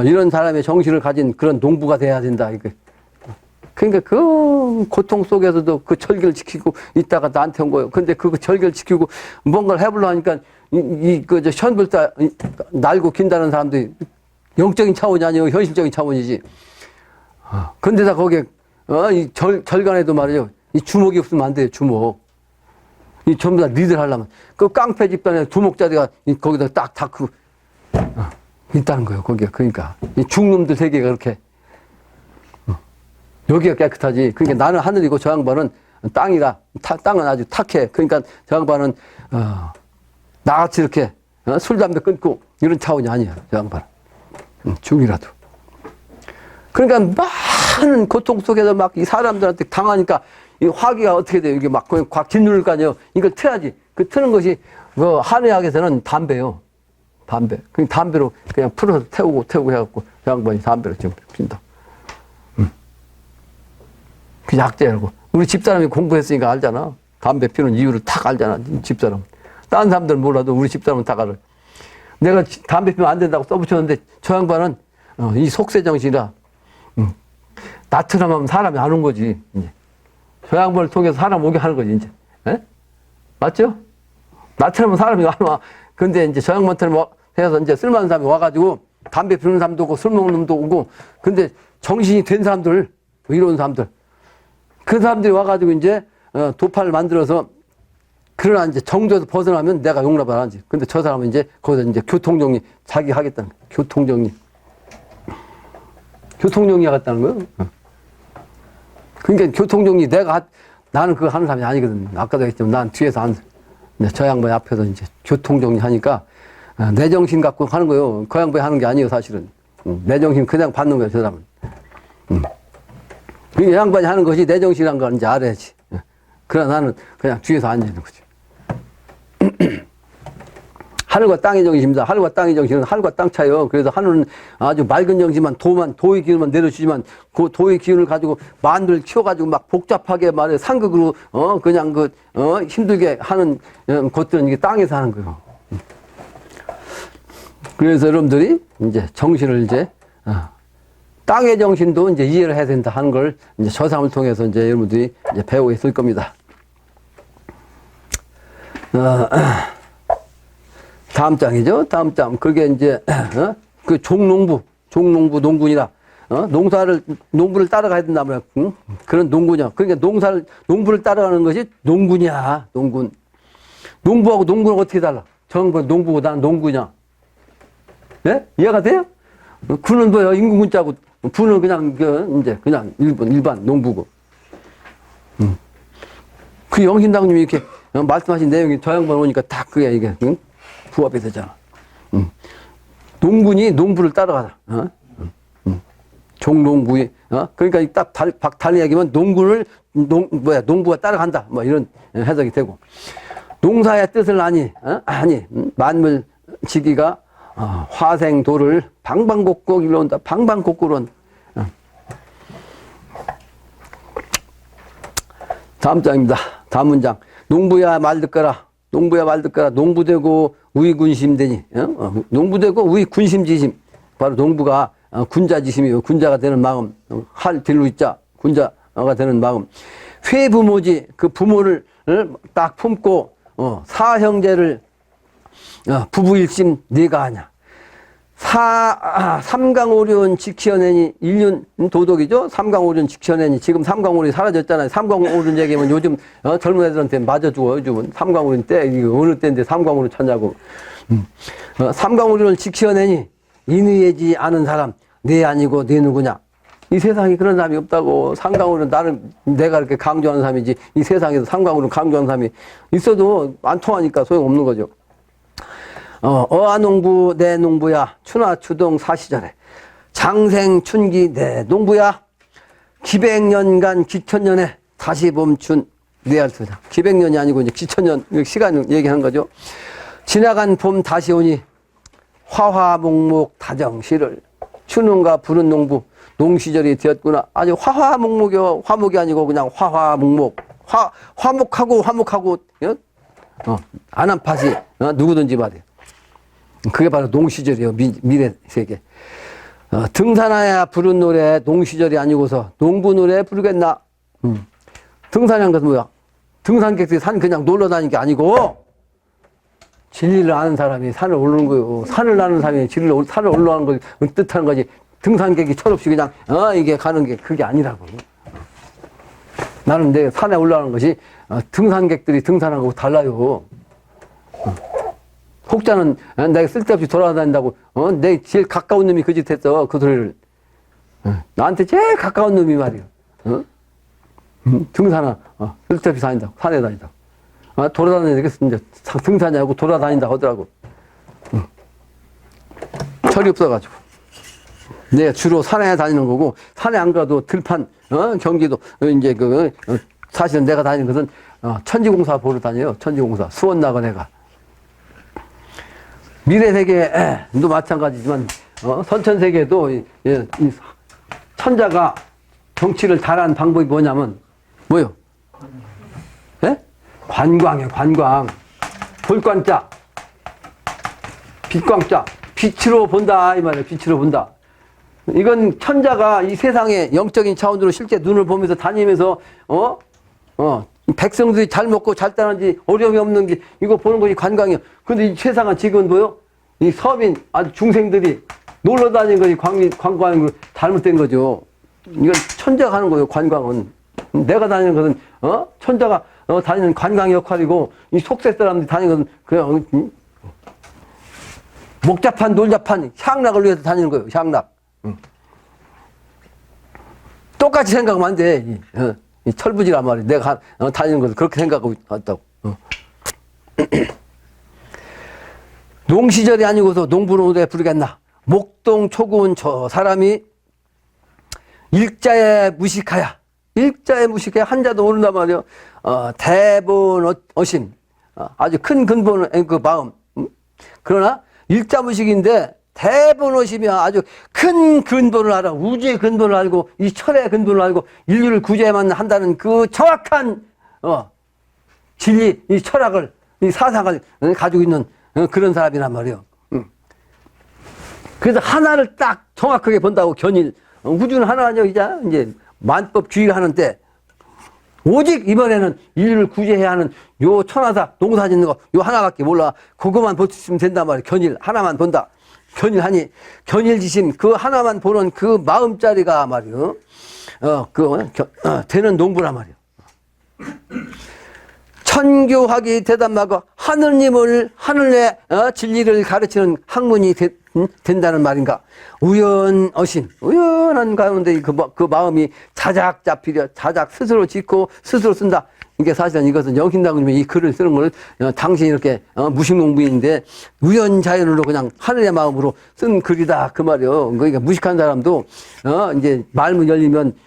이런 사람의 정신을 가진 그런 농부가 돼야 된다. 이거. 그러니까 그 고통 속에서도 그 절개를 지키고 있다가 나한테 온 거예요. 근데 그 절개를 지키고 뭔가를 해보려 하니까 저 현불사 날고 긴다는 사람들이 영적인 차원이 아니고 현실적인 차원이지. 근데다 거기에 이 절간에도 말이죠. 이 주먹이 없으면 안 돼요, 주먹. 이 전부 다 리드를 하려면. 그 깡패 집단에 두목자리가 거기다 딱 다크 있다는 거예요, 거기가. 그러니까. 이 중놈들 세계가 그렇게. 여기가 깨끗하지. 그러니까 나는 하늘이고 저 양반은 땅이라, 땅은 아주 탁해. 그러니까 저 양반은, 나같이 이렇게, 술, 담배 끊고 이런 차원이 아니야, 저 양반은. 중이라도. 그러니까 많은 고통 속에서 막 이 사람들한테 당하니까 이 화기가 어떻게 돼요? 이게 막 꽉 짓누를 거 아니에요? 이걸 트야지. 그 트는 것이 그 한의학에서는 담배요. 담배. 그 담배로 그냥 풀어서 태우고 해갖고 그 양반이 담배로 지금 핀다. 그 약재라고. 우리 집사람이 공부했으니까 알잖아. 담배 피우는 이유를 탁 알잖아. 집사람. 다른 사람들은 몰라도 우리 집사람은 다 알아. 내가 담배 피우면 안 된다고 써붙였는데 저 양반은 이 속세정신이라 나처럼 하면 사람이 안 온 거지. 이제. 저 양반을 통해서 사람 오게 하는 거지, 이제. 에? 맞죠? 나처럼 하면 사람이 안 와. 근데 이제 저 양반처럼 해서 이제 쓸만한 사람이 와가지고 담배 피우는 사람도 오고 술 먹는 놈도 오고 근데 정신이 된 사람들, 이런 사람들. 그 사람들이 와가지고 이제 도파를 만들어서 그러나 이제 정도에서 벗어나면 내가 용납을 안 하지. 근데 저 사람은 이제 거기서 이제 교통정리 자기 하겠다는 거야. 교통정리. 교통정리 하겠다는 거예요. 그러니까 교통정리 나는 그거 하는 사람이 아니거든. 아까도 했지만 난 뒤에서 저 양반이 앞에서 이제 교통정리 하니까 내 정신 갖고 하는 거예요. 그 양반이 하는 게 아니에요, 사실은. 내 정신 그냥 받는 거예요, 저 사람은. 이 양반이 하는 것이 내 정신이란 걸 이제 알아야지. 그러나 나는 그냥 뒤에서 앉아있는 거지. 하늘과 땅의 정신입니다. 하늘과 땅의 정신은 하늘과 땅 차요. 그래서 하늘은 아주 맑은 정신만 도의 기운만 내려주지만 그 도의 기운을 가지고 만들을 키워가지고 막 복잡하게 말해 상극으로 그냥 힘들게 하는 것들은 이게 땅에서 하는 거예요. 그래서 여러분들이 이제 정신을 이제 땅의 정신도 이제 이해를 해야 된다 하는 걸 이제 저 사람을 통해서 이제 여러분들이 이제 배우고 있을 겁니다. 다음 장이죠. 다음 장. 그게 이제, 그 종농부, 농군이라, 농부를 따라가야 된다 말이야. 응? 그런 농군이야. 그러니까 농부를 따라가는 것이 농군이야. 농군. 농부하고 농군은 어떻게 달라? 저는 농부고 나는 농군이야. 예? 이해가 돼요? 군은 뭐요? 인구군자고, 부는 그냥, 그냥 일반 농부고. 그 영신당님이 이렇게 말씀하신 내용이 저 양반 오니까 다 그게 이게, 응? 부합이 되잖아. 농군이 농부를 따라가자. 종농부의, 그러니까 딱 달리 얘기하면 농부가 따라간다. 뭐 이런 해석이 되고. 농사의 뜻을 아니, 만물 지기가 화생도를 방방곡곡 일러온다. 방방곡곡은. 다음 장입니다. 다음 문장. 농부야 말 듣거라. 농부되고 우위군심되니. 농부되고 우위군심지심. 바로 농부가 군자지심이요. 군자가 되는 마음. 할 딜로 있자. 군자가 되는 마음. 회부모지. 그 부모를 딱 품고 사형제를 부부일심 네가 하냐. 삼강오륜 지키어내니 인륜 도덕이죠. 삼강오륜 지키어내니 지금 삼강오륜이 사라졌잖아요. 삼강오륜 얘기하면 요즘 젊은 애들한테 맞아주고 요즘은 삼강오륜 때 이거 어느 때인데 삼강오륜 찾냐고. 삼강오륜을 지키어내니 인의하지 않은 사람, 내 아니고 내 누구냐. 이 세상에 그런 사람이 없다고. 상강으로 나는 내가 이렇게 강조하는 사람이지, 이 세상에서 상강으로 강조하는 사람이 있어도 안 통하니까 소용없는 거죠. 어아농부 내 농부야, 추나 추동 사시절에 장생 춘기 내 농부야, 기백년간 기천년에 다시 봄춘 내 알투다. 기백년이 아니고 이제 기천년 시간 얘기하는 거죠. 지나간 봄 다시 오니 화화목목 다정시를, 추는가 부른 농부 농시절이 되었구나. 아주 화화목목이요. 화목이 아니고 그냥 화화목목. 화목하고 안한팥이 누구든지 말이에요. 그게 바로 농시절이에요. 미래 세계. 등산하야 부른 노래 농시절이 아니고서 농부 노래 부르겠나. 등산한 것은 뭐야? 등산객들이 산 그냥 놀러 다니는 게 아니고 진리를 아는 사람이 산을 오르는 거예요. 산을 아는 사람이 산을 올라가는 걸 뜻하는 거지. 등산객이 철없이 그냥 이게 가는 게 그게 아니라고. 나는 내 산에 올라가는 것이 등산객들이 등산하는 거하고 달라요. 혹자는 내가 쓸데없이 돌아다닌다고 내 제일 가까운 놈이 그 짓 했어. 그 소리를. 나한테 제일 가까운 놈이 말이야. 등산을 쓸데없이 다닌다고. 산에 다닌다고. 돌아다니겠어. 이제 등산하고 돌아다닌다 하더라고. 철이 없어가지고. 내가 주로 산에 다니는 거고, 산에 안 가도 들판, 경기도, 이제 사실은 내가 다니는 것은, 천지공사 보러 다녀요. 천지공사. 수원 나가 내가. 미래세계도 마찬가지지만, 선천세계도, 이 천자가 정치를 잘하는 방법이 뭐냐면, 뭐요? 예? 관광이에요, 관광. 볼광자. 빛광자. 빛으로 본다, 이 말이에요. 빛으로 본다. 이건 천자가 이 세상의 영적인 차원으로 실제 눈을 보면서 다니면서, 백성들이 잘 먹고 잘 따는지 어려움이 없는 게 이거 보는 것이 관광이에요. 근데 이 세상은 지금 뭐요? 이 서민, 아주 중생들이 놀러 다니는 것이 관광이 잘못된 거죠. 이건 천자가 하는 거예요, 관광은. 내가 다니는 것은, 천자가 다니는 관광 역할이고, 이 속세 사람들이 다니는 것은 그냥, 목자판, 놀자판, 향락을 위해서 다니는 거예요, 향락. 똑같이 생각하면 안 돼. 이 철부지란 말이야. 내가 다니는 것을 그렇게 생각하고 있다고. 농시절이 아니고서 농부는 노래 부르겠나. 목동 초구운 저 사람이 일자에 무식하야. 일자에 무식해 한자도 모른단 말이에요. 대본 어심. 아주 큰 근본은 그 마음. 그러나 일자 무식인데 대본 어심이야. 아주 큰 근본을 알아. 우주의 근본을 알고 이 철의 근본을 알고 인류를 구제해만 한다는 그 정확한 진리, 이 철학을, 이 사상을 가지고 있는 그런 사람이란 말이에요. 그래서 하나를 딱 정확하게 본다고 견일. 우주는 하나죠. 이제 만법 주의하는데 오직 이번에는 인류를 구제해야 하는 요 천하사 농사 짓는 거 요 하나밖에 몰라. 그거만 보시면 된단 말이에요. 견일 하나만 본다. 견일하니 견일지심 그 하나만 보는 그 마음짜리가 말이요. 되는 농부란 말이에요. 천교학이 대담하고 하늘의 진리를 가르치는 학문이 된다는 말인가. 우연어심, 우연한 가운데 그 마음이 자작 잡히려 자작 스스로 짓고 스스로 쓴다. 이게 사실은 이것은 영신당님이 이 글을 쓰는 걸 당신이 이렇게 무식농부인데 우연자연으로 그냥 하늘의 마음으로 쓴 글이다 그 말이요. 그러니까 무식한 사람도 이제 말문 열리면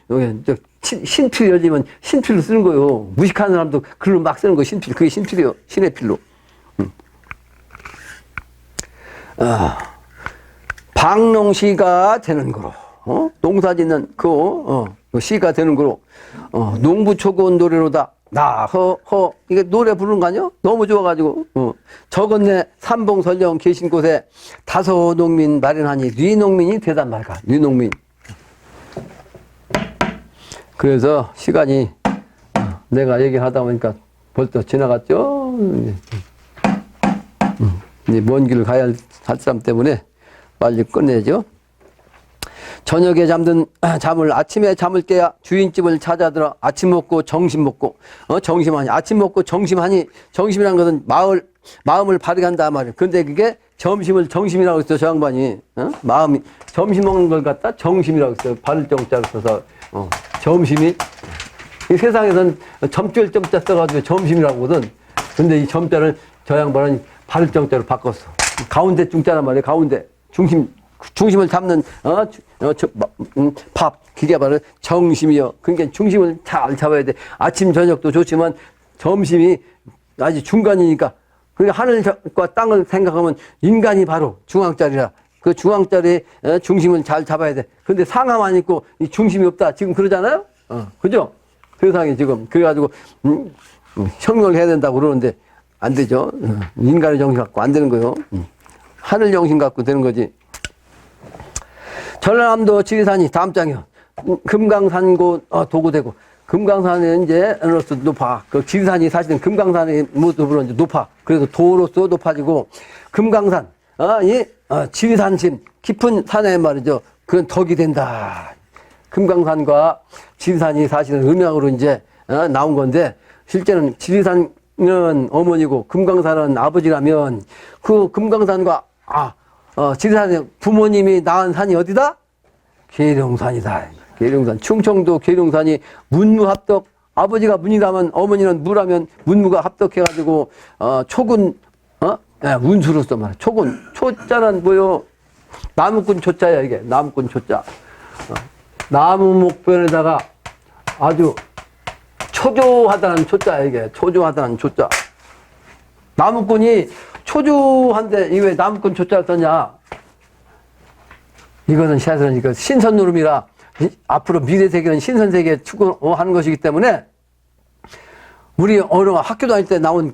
신필 열리면 신필로 쓰는 거요. 무식한 사람도 글로 막 쓰는 거 신필. 그게 신필이요. 신의 필로. 방농시가 되는 거로 농사 짓는 그 시가 되는 거로 농부초고운 노래로다. 이게 노래 부르는 거 아니요? 너무 좋아가지고 저건네 삼봉설령 계신 곳에 다소 농민 마련하니 뉘농민이 되단 말까. 뉘농민. 그래서 시간이 내가 얘기를 하다 보니까 벌써 지나갔죠. 이제 먼 길을 가야 할 사람 때문에 빨리 끝내죠. 저녁에 잠든 잠을 아침에 잠을 깨야 주인집을 찾아들어 아침 먹고 정심 먹고 정심하니 아침 먹고 정심하니 정심이라는 것은 마음을 바르게 한다 말이에요. 근데 그게 점심을 정심이라고 했어, 저 양반이. 어? 마음이, 점심 먹는 걸 갖다 정심이라고 했어요. 바를 정자로 써서, 점심이. 이 세상에선 점줄 점자 써가지고 점심이라고 하거든. 근데 이 점자를 저 양반은 바를 정자로 바꿨어. 가운데 중자란 말이에요, 가운데. 중심을 잡는, 밥, 그게 바로 정심이요. 그러니까 중심을 잘 잡아야 돼. 아침, 저녁도 좋지만 점심이 아주 중간이니까. 그러니까 하늘과 땅을 생각하면 인간이 바로 중앙자리라. 그 중앙자리에 중심을 잘 잡아야 돼. 근데 상하만 있고 이 중심이 없다. 지금 그러잖아요? 그죠? 세상에 지금. 그래가지고, 혁명을 해야 된다고 그러는데 안 되죠. 인간의 정신 갖고 안 되는 거요. 하늘 정신 갖고 되는 거지. 전라남도 지리산이 다음 장이요. 금강산고 도구되고 금강산은 이제 어느로서 높아. 그 지리산이 사실은 금강산의 모습으로 이제 높아. 그래서 도로서 높아지고 금강산 지리산심 깊은 산에 말이죠. 그건 덕이 된다. 금강산과 지리산이 사실은 음양으로 이제 나온 건데 실제는 지리산은 어머니고 금강산은 아버지라면 그 금강산과 지리산의 부모님이 낳은 산이 어디다? 계룡산이다. 계룡산. 충청도 계룡산이 문무합덕. 아버지가 문이라면 어머니는 무라면 문무가 합덕해가지고 초군 운수로서 말이야. 초군. 초자는 뭐요? 나무꾼 초자야 이게. 나무꾼 초자. 나무 목변에다가 아주 초조하다는 초자야 이게. 초조하다는 초자. 나무꾼이 초조한데 이게 왜 나무꾼 초자를 썼냐? 이거는 사실은 이거 신선 노름이라 앞으로 미래 세계는 신선 세계에 추구하는 것이기 때문에 우리 어느 학교 다닐 때 나온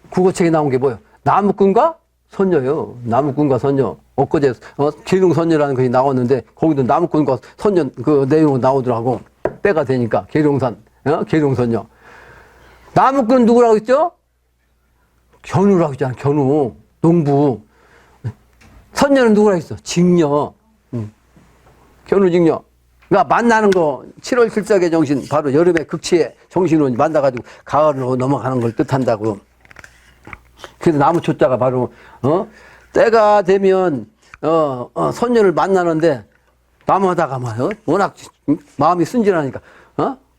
국어책에 나온 게 뭐예요? 나무꾼과 선녀요. 나무꾼과 선녀. 엊그제 계룡선녀라는 것이 나왔는데 거기도 나무꾼과 선녀 그 내용으로 나오더라고. 때가 되니까 계룡산, 계룡선녀. 나무꾼 누구라고 했죠? 견우라고 했잖아. 견우, 농부. 선녀는 누구라고 했어? 직녀. 견우 직녀. 그러니까 만나는 거 7월 실석의 정신 바로 여름의 극치의 정신으로 만나가지고 가을로 넘어가는 걸 뜻한다고. 그래서 나무 초자가 바로 때가 되면 선녀를 만나는데 나무하다가 말이요. 워낙 마음이 순진하니까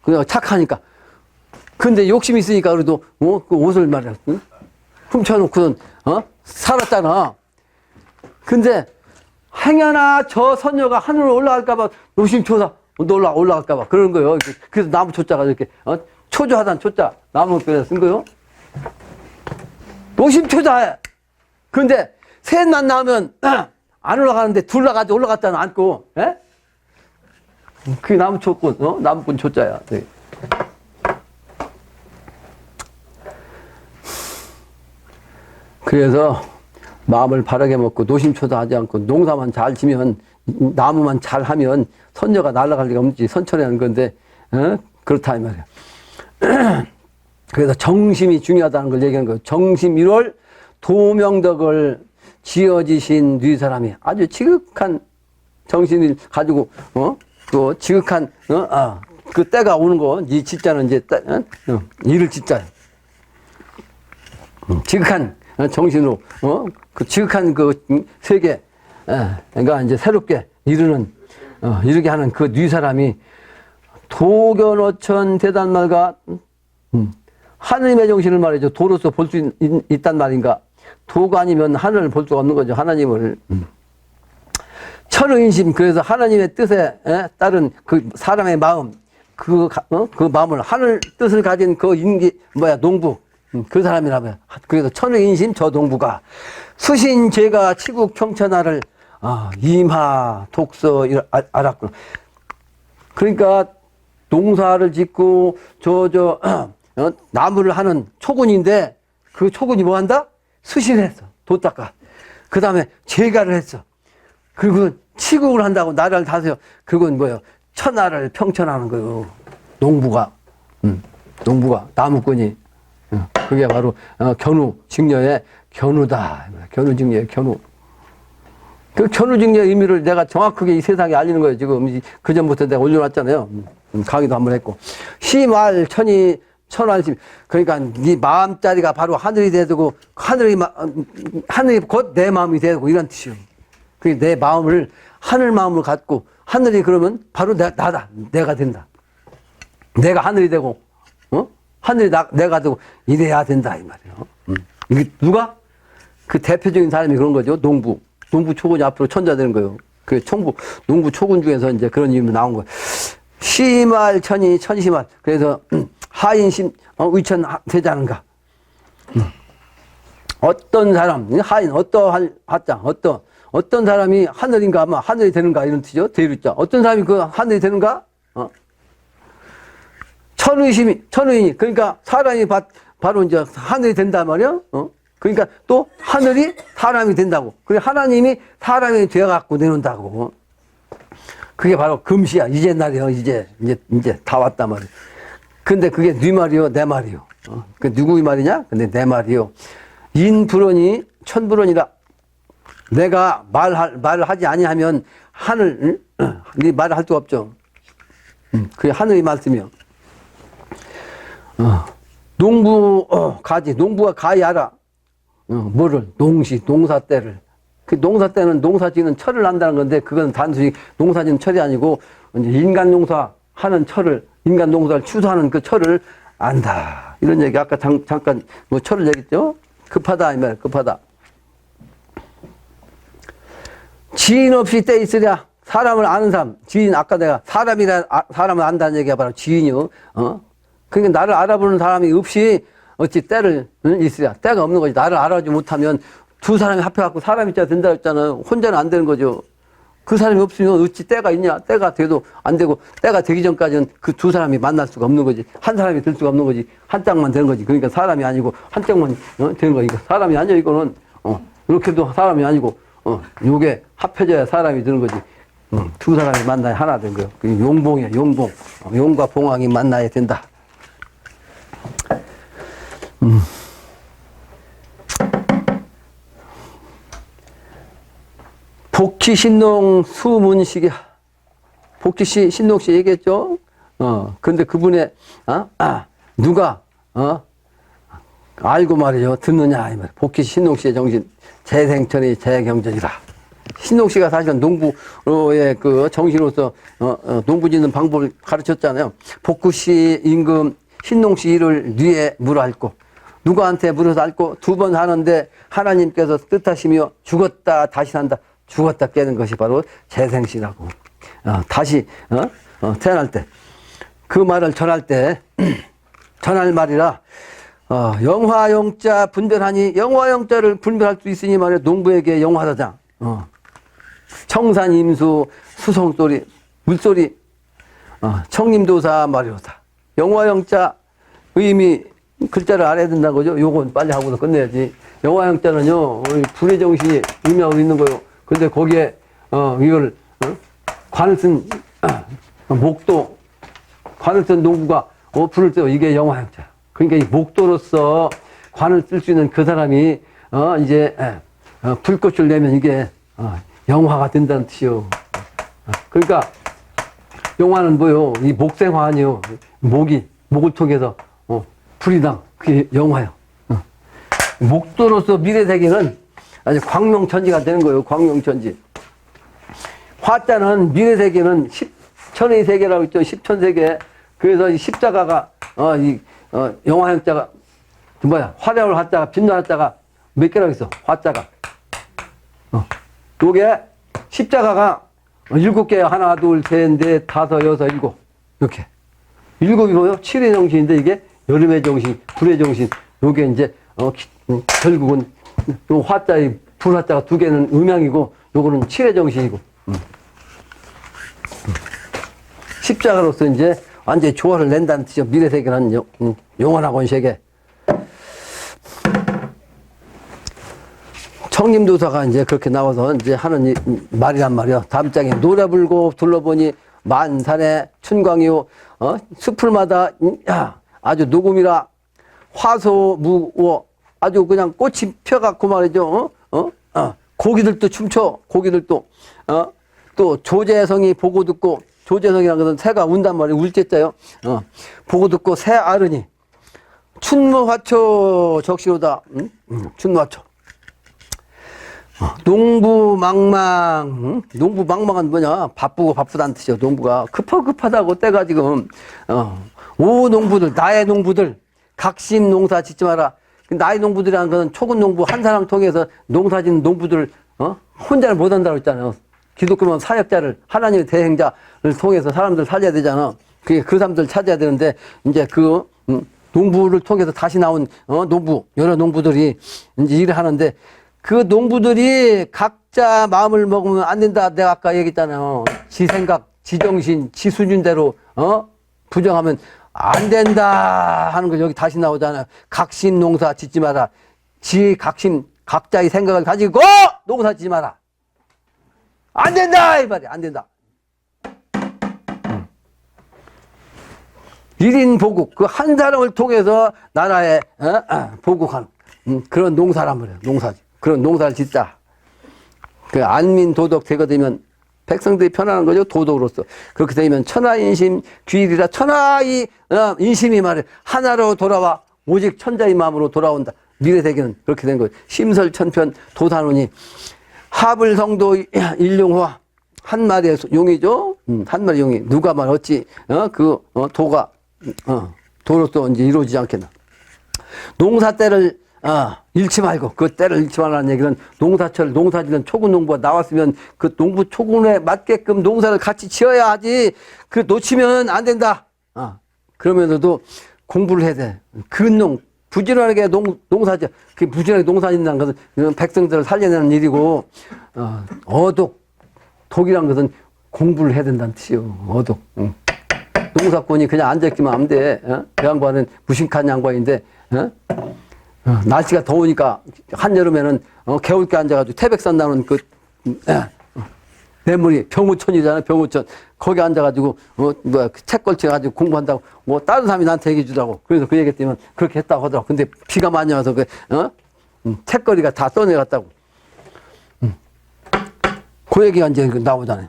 그냥 착하니까. 근데 욕심이 있으니까 그래도 그 옷을 말이야. 훔쳐놓고는 살았잖아. 근데 행여나 저 선녀가 하늘로 올라갈까봐 노심초사 올라갈까봐 그런 거예요. 그래서 나무 초자가 이렇게 초조하다는 초자 나무 뼈에 쓴 거요. 노심초사해. 근데 셋만 나오면 안 올라가는데 둘 나가지 올라갔다는 않고, 예? 그게 나무 초꾼, 나무꾼 초자야. 네. 그래서 마음을 바르게 먹고 노심초사하지 않고 농사만 잘 지면 나무만 잘 하면 선녀가 날아갈 리가 없지. 선천이라는 건데 그렇다 이 말이야. 그래서 정심이 중요하다는 걸 얘기하는 거예요. 정심 1월 도명덕을 지어지신 뉘 사람이 아주 지극한 정신을 가지고 또 지극한 그 때가 오는 거 이 지자는 이제 이를 지자 지극한 정신으로 그 지극한 그 세계 그러니까 이제 새롭게 이르게 하는 그 뉘 사람이 도견어천 대단말과 하느님의 정신을 말이죠. 도로서 볼 수 있단 말인가. 도가 아니면 하늘을 볼 수가 없는 거죠. 하나님을. 천의인심. 그래서 하나님의 뜻에 따른 그 사람의 마음, 그 마음을 하늘 뜻을 가진 그 농부. 그 사람이라면. 그래서 천의인심 저 농부가 수신 죄가 치국 평천하를 임하 독서 알았구나. 그러니까 농사를 짓고 나무를 하는 초군인데 그 초군이 뭐 한다? 수신을 했어. 도 닦아. 그 다음에 제가를 했어. 그리고 치국을 한다고 나라를 다스려. 그건 뭐예요? 천하를 평천하는 거예요. 농부가. 나무꾼이. 그게 바로 견우 직녀의 견우다. 견우 직녀의 견우. 그 견우 직녀의 의미를 내가 정확하게 이 세상에 알리는 거예요. 지금 그 전부터 내가 올려놨잖아요. 강의도 한번 했고. 시말 천이 천안심. 그러니까 네 마음자리가 바로 하늘이 되고 하늘이 곧 내 마음이 되고 이런 뜻이요. 그 내 마음을 하늘 마음을 갖고 하늘이 그러면 바로 나다. 내가 된다. 내가 하늘이 되고 하늘이 내가 되고 이래야 된다 이 말이에요. 이게 누가? 그 대표적인 사람이 그런 거죠. 농부 초군이 앞으로 천자 되는 거예요. 그 농부 초군 중에서 이제 그런 이름이 나온 거예요. 시말 천이 천시말. 그래서 하인심 의천 되자는가. 어떤 사람 하인 어떠한 하자 어떤 사람이 하늘인가 하면 하늘이 되는가 이런 뜻이죠. 대류자. 어떤 사람이 그 하늘이 되는가? 천의인이 그러니까 사람이 바로 이제 하늘이 된단 말이야. 그러니까 또 하늘이 사람이 된다고. 그래 하나님이 사람이 되어갖고 내놓는다고. 그게 바로 금시야. 이제 날이요. 이제 다 왔단 말이야. 근데 그게 네 말이요, 내 말이요. 그 누구의 말이냐? 근데 내 말이요. 인불언이 천불언이라. 내가 말을 하지 아니하면 하늘, 네 말을 할 수가 없죠. 그게 하늘의 말씀이요. 농부가 가히 알아. 뭐를? 농사 때를. 그 농사 때는 농사지는 철을 한다는 건데, 그건 단순히 농사지는 철이 아니고, 이제 인간 농사 하는 철을, 인간 농사를 추수하는 그 철을 안다. 이런 얘기, 아까 잠깐 뭐 철을 얘기했죠? 급하다, 이 말, 급하다. 지인 없이 때 있으랴. 사람을 아는 사람, 지인, 아까 내가 사람을 안다는 얘기가 바로 지인이요. 그러니까 나를 알아보는 사람이 없이 어찌 때를 있으랴. 때가 없는 거지. 나를 알아보지 못하면 두 사람이 합해갖고 사람이 있어야 된다 했잖아요. 혼자는 안 되는 거죠. 그 사람이 없으면 어찌 때가 있냐. 때가 돼도 안 되고 때가 되기 전까지는 그 두 사람이 만날 수가 없는 거지. 한 사람이 될 수가 없는 거지. 한 짝만 되는 거지. 그러니까 사람이 아니고 한 짝만 되는 거니까 사람이 아니야 이거는. 이렇게도 사람이 아니고 요게 합해져야 사람이 되는 거지. 두 사람이 만나야 하나 된 거예요. 그 용봉이야 용봉. 용과 봉황이 만나야 된다. 복희 신농 수문식이야. 복희 씨, 신농 씨 얘기했죠? 근데 그분의, 누가, 알고 말이죠. 듣느냐, 이 말. 복희 신농 씨의 정신, 재생천의 재경전이라. 신농 씨가 사실은 농부의 그 정신으로서, 농부 짓는 방법을 가르쳤잖아요. 복희 씨 임금, 신농 씨 일을 뉘에 물어 앓고, 누구한테 물어서 앓고 두 번 하는데 하나님께서 뜻하시며 죽었다 다시 산다. 죽었다 깨는 것이 바로 재생시라고. 다시 태어날 때 그 말을 전할 때 전할 말이라 영화영자 분별하니 영화영자를 분별할 수 있으니 말이야. 농부에게 영화사장 청산임수 수송소리 물소리 청림도사 말이로다. 영화영자 의미 글자를 알아야 된다는 거죠. 요건 빨리 하고서 끝내야지. 영화영자는요 불의 정신이 의미하고 있는 거요. 근데 거기에 이걸 관을 쓴 목도 관을 쓴 농부가 불을 써요. 이게 영화영자. 그러니까 이 목도로서 관을 쓸 수 있는 그 사람이 이제 불꽃을 내면 이게 영화가 된다는 뜻이요. 그러니까 영화는 뭐요? 이 목생화 아니요. 목을 통해서 불이당 그게 영화요. 목도로서 미래세계는 아주 광명천지가 되는 거예요. 광명천지. 화자는 미래세계는 십천의 세계라고 있죠. 십천세계. 그래서 이 십자가가 영화형자가 뭐야? 화려한 화자가 빛나는 화자가 몇 개라고 있어? 화자가. 요게 십자가가 7개예요. 하나, 둘, 셋, 넷, 다섯, 여섯, 일곱. 이렇게. 7이 뭐요? 7의 정신인데 이게 여름의 정신, 불의 정신. 요게 이제 결국은 요 화자의 불화자가 2개는 음양이고 요거는 7의 정신이고. 십자가로서 이제 완전히 조화를 낸다는 뜻이죠. 미래세계는 영원하고 세계. 청림도사가 이제 그렇게 나와서 이제 하는 말이란 말이야. 다음 장에 노래 불고 둘러보니 만산에 춘광이요. 숲풀마다 아주 녹음이라 화소무워 아주 그냥 꽃이 펴갖고 말이죠. 고기들도 춤춰. 고기들도 또 조재성이 보고 듣고 조재성이라는 것은 새가 운단 말이에요. 울제자요. 보고 듣고 새 아르니 춘무화초 적시로다. 춘무화초. 농부망망. 농부망망은 뭐냐? 바쁘고 바쁘다는 뜻이요. 농부가 급하다고 때가 지금 오 농부들, 나의 농부들, 각심 농사 짓지 마라. 나의 농부들이라는 것은 초급 농부 한 사람 통해서 농사 짓는 농부들을 혼자를 못한다고 했잖아요. 기독교면 사역자를, 하나님의 대행자를 통해서 사람들 살려야 되잖아. 그 사람들 찾아야 되는데, 이제 농부를 통해서 다시 나온, 농부, 여러 농부들이 이제 일을 하는데, 그 농부들이 각자 마음을 먹으면 안 된다. 내가 아까 얘기했잖아요. 지 생각, 지 정신, 지 수준대로, 부정하면 안 된다 하는 거 여기 다시 나오잖아요. 각심 농사 짓지 마라. 지 각심, 각자의 생각을 가지고 농사 짓지 마라. 안 된다! 이 말이야. 안 된다. 1인 보국, 그 한 사람을 통해서 나라에 보국하는 그런 농사란 말이에요. 농사지. 그런 농사를 짓자. 그 안민 도덕 제거 되면 백성들이 편안한 거죠. 도덕으로서. 그렇게 되면 천하인심 귀일이라 천하의 인심이 말해 하나로 돌아와 오직 천자의 마음으로 돌아온다. 미래세계는 그렇게 된 거예요. 심설천편 도단원이 하불성도 일용화 한 마리의 용이죠. 한 마리 용이 누가 말 어찌 도가 도로서 이제 이루어지지 않겠나. 농사 때를 잃지 말고 그 때를 잃지 말라는 얘기는 농사철 농사짓는 초군 농부가 나왔으면 그 농부 초군에 맞게끔 농사를 같이 지어야 하지. 그 놓치면 안 된다. 그러면서도 공부를 해야 돼. 근농 부지런하게 농사죠. 그 부지런하게 농사짓는 것은 백성들을 살려내는 일이고, 어독, 독이란 것은 공부를 해야 된다는 뜻이요. 어독. 농사꾼이 그냥 앉아있기만 하면 돼. 그 양반은 무심한 양반인데, 날씨가 더우니까 한여름에는 개울가에 앉아가지고 태백산 나오는 뇌물이 병우천이잖아요. 병우천. 거기 앉아가지고 책 걸쳐가지고 공부한다고 다른 사람이 나한테 얘기해 주더라고. 그래서 그 얘기 때문에 그렇게 했다고 하더라고. 근데 비가 많이 와서 책거리가 다 떠내갔다고. 그 얘기가 이제 나오잖아요.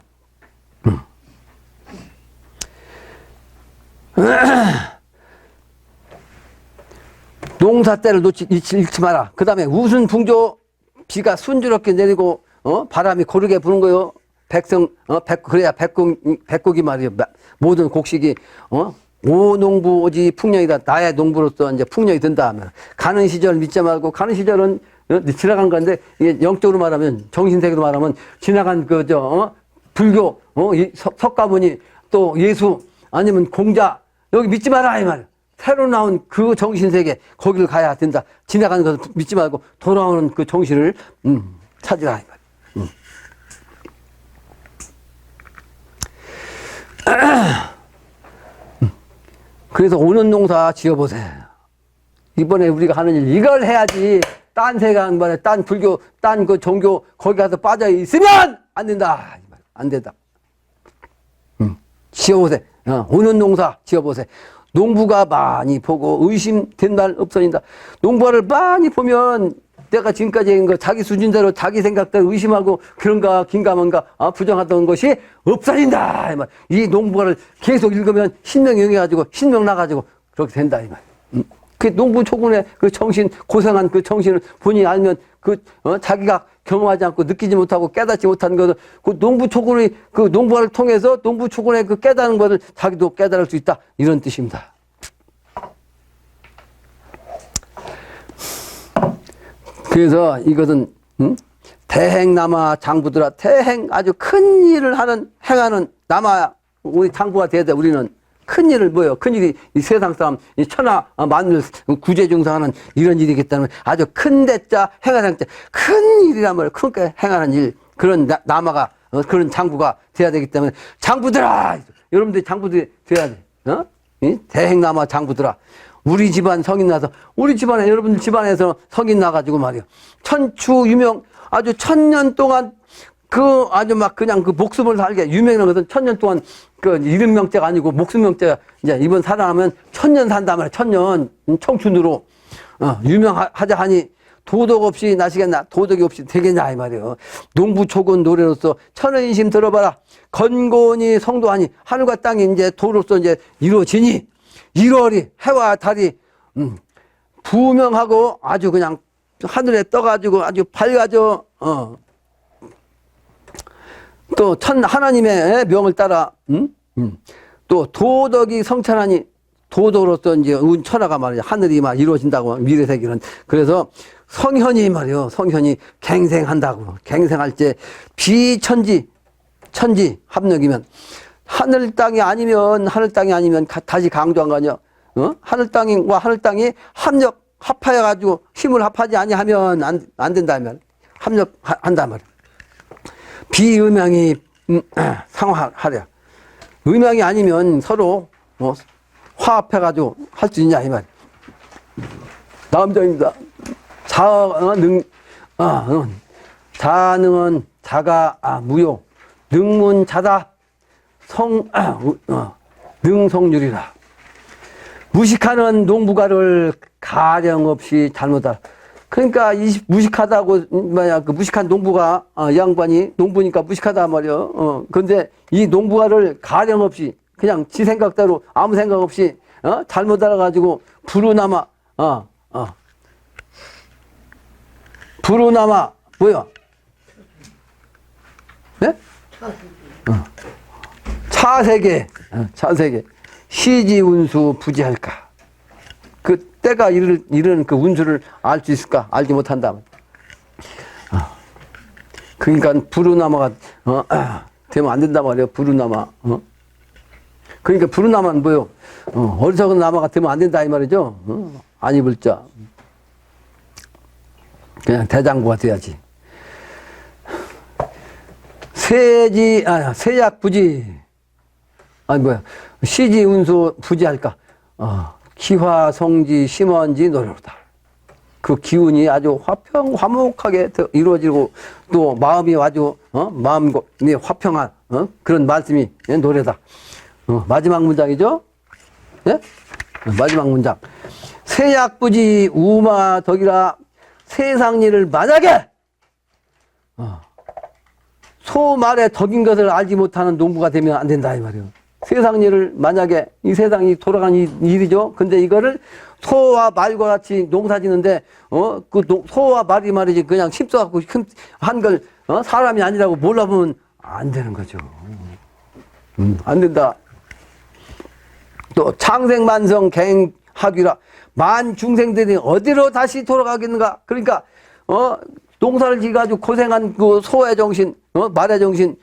농사 때를 잃지 마라. 그 다음에 우순 풍조 비가 순조롭게 내리고 바람이 고르게 부는 거요. 그래야 백곡이 말이요. 모든 곡식이 오 농부 오지 풍년이다. 나의 농부로서 이제 풍년이 든다 하면 가는 시절 믿지 말고 가는 시절은 지나간 건데 이게 영적으로 말하면 정신세계로 말하면 지나간 불교 석가모니 또 예수 아니면 공자 여기 믿지 마라 이 말. 새로 나온 그 정신세계 거기를 가야 된다. 지나가는 것을 믿지 말고 돌아오는 그 정신을 찾으라 이 말. 그래서 오는 농사 지어보세요. 이번에 우리가 하는 일 이걸 해야지. 딴 세상반에 딴 불교 딴 그 종교 거기 가서 빠져 있으면 안 된다. 안 된다. 지어보세요. 오는 농사 지어보세요. 농부가 많이 보고 의심된 날 없어진다. 농부를 많이 보면 내가 지금까지 한 거 자기 수준대로 자기 생각대로 의심하고 그런가 긴가민가 부정하던 것이 없어진다. 이 농부를 계속 읽으면 신명 영해가지고 신명 나가지고 그렇게 된다. 이 말. 그 농부 초군의 그 정신 고생한 그 정신을 본인이 알면 자기가 경험하지 않고 느끼지 못하고 깨닫지 못한 것을 그 농부 초군의 그 농부를 통해서 농부 초군의 그 깨닫는 것을 자기도 깨달을 수 있다. 이런 뜻입니다. 그래서 이것은 대행남아 장부들아 대행 아주 큰 일을 행하는 남아 우리 장부가 돼야 돼. 우리는 큰 일을 뭐예요? 큰 일이 이 세상 사람 이 천하 만물 구제중상하는 이런 일이기 때문에 아주 큰 대자 행하는 자 큰 일이란 말이에요. 크게 행하는 일 그런 남아가 그런 장부가 돼야 되기 때문에 장부들아 여러분들이 장부들이 돼야 돼. 대행남아 장부들아. 우리 집안 성인 나서 우리 집안에 여러분들 집안에서 성인 나가지고 말이요 천추 유명 아주 1000년 동안 그 아주 막 그냥 그 목숨을 살게 유명한 것은 1000년 동안 그 이름 명제가 아니고 목숨 명제가 이제 이번 살아나면 1000년 산다 말이야. 1000년 청춘으로 유명하자 하니 도덕 없이 나시겠나 도덕이 없이 되겠냐 이 말이에요. 농부초군 노래로서 천하인심 들어봐라. 건곤히 성도하니 하늘과 땅이 이제 도로서 이제 이루어지니 1월이 해와 달이 부명하고 아주 그냥 하늘에 떠가지고 아주 밝아져. 또 하나님의 명을 따라 또 도덕이 성찬하니 도덕으로서 이제 천하가 말이야 하늘이 막 이루어진다고 미래세계는. 그래서 성현이 말이요 성현이 갱생한다고. 갱생할 때 비천지 천지 합력이면 하늘 땅이 아니면 다시 강조한 거 아니야. 하늘 땅과 하늘 땅이 합하여 가지고 힘을 합하지 아니하면 안 된다 말. 합력한다 말. 비음양이 상화하랴. 음양이 아니면 서로 화합해 가지고 할 수 있냐 이 말. 다음 장입니다. 자능은 자가 무효. 능문 자다 능성률이라. 무식하는 농부가를 가령없이 잘못하라. 그러니까 무식하다고 그 무식한 농부가 양반이 농부니까 무식하다 말이야. 근데 이 농부가를 가령없이 그냥 지 생각대로 아무 생각 없이 잘못 알아가지고 부루나마 뭐야? 네? 차세계 시지운수 부지할까. 그 때가 이르는 그 운수를 알 수 있을까? 알지 못한다. 그러니까 부루나마가 되면 안 된단 말이에요. 부루나마. 그러니까 부루나마는 뭐요? 어리석은 나마가 되면 안 된다 이 말이죠. 안 입을 자. 그냥 대장부가 돼야지. 세약부지. 시지운수 부지할까. 기화, 성지, 심원지, 노래로다. 그 기운이 아주 화목하게 이루어지고 또 마음이 아주 마음이 화평한 그런 말씀이 노래다. 마지막 문장이죠. 예? 마지막 문장. 세약부지 우마덕이라. 세상 일을 만약에 소 말에 덕인 것을 알지 못하는 농부가 되면 안 된다 이 말이에요. 세상 일을 만약에 이 세상이 돌아가는 일이죠. 근데 이거를 소와 말과 같이 농사 짓는데 그 소와 말이 말이지 그냥 심써갖고 한 걸 사람이 아니라고 몰라보면 안 되는 거죠. 안 된다. 또 창생만성 갱하기라. 만 중생들이 어디로 다시 돌아가겠는가? 그러니까 농사를 지어가지고 고생한 그 소의 정신, 말의 정신,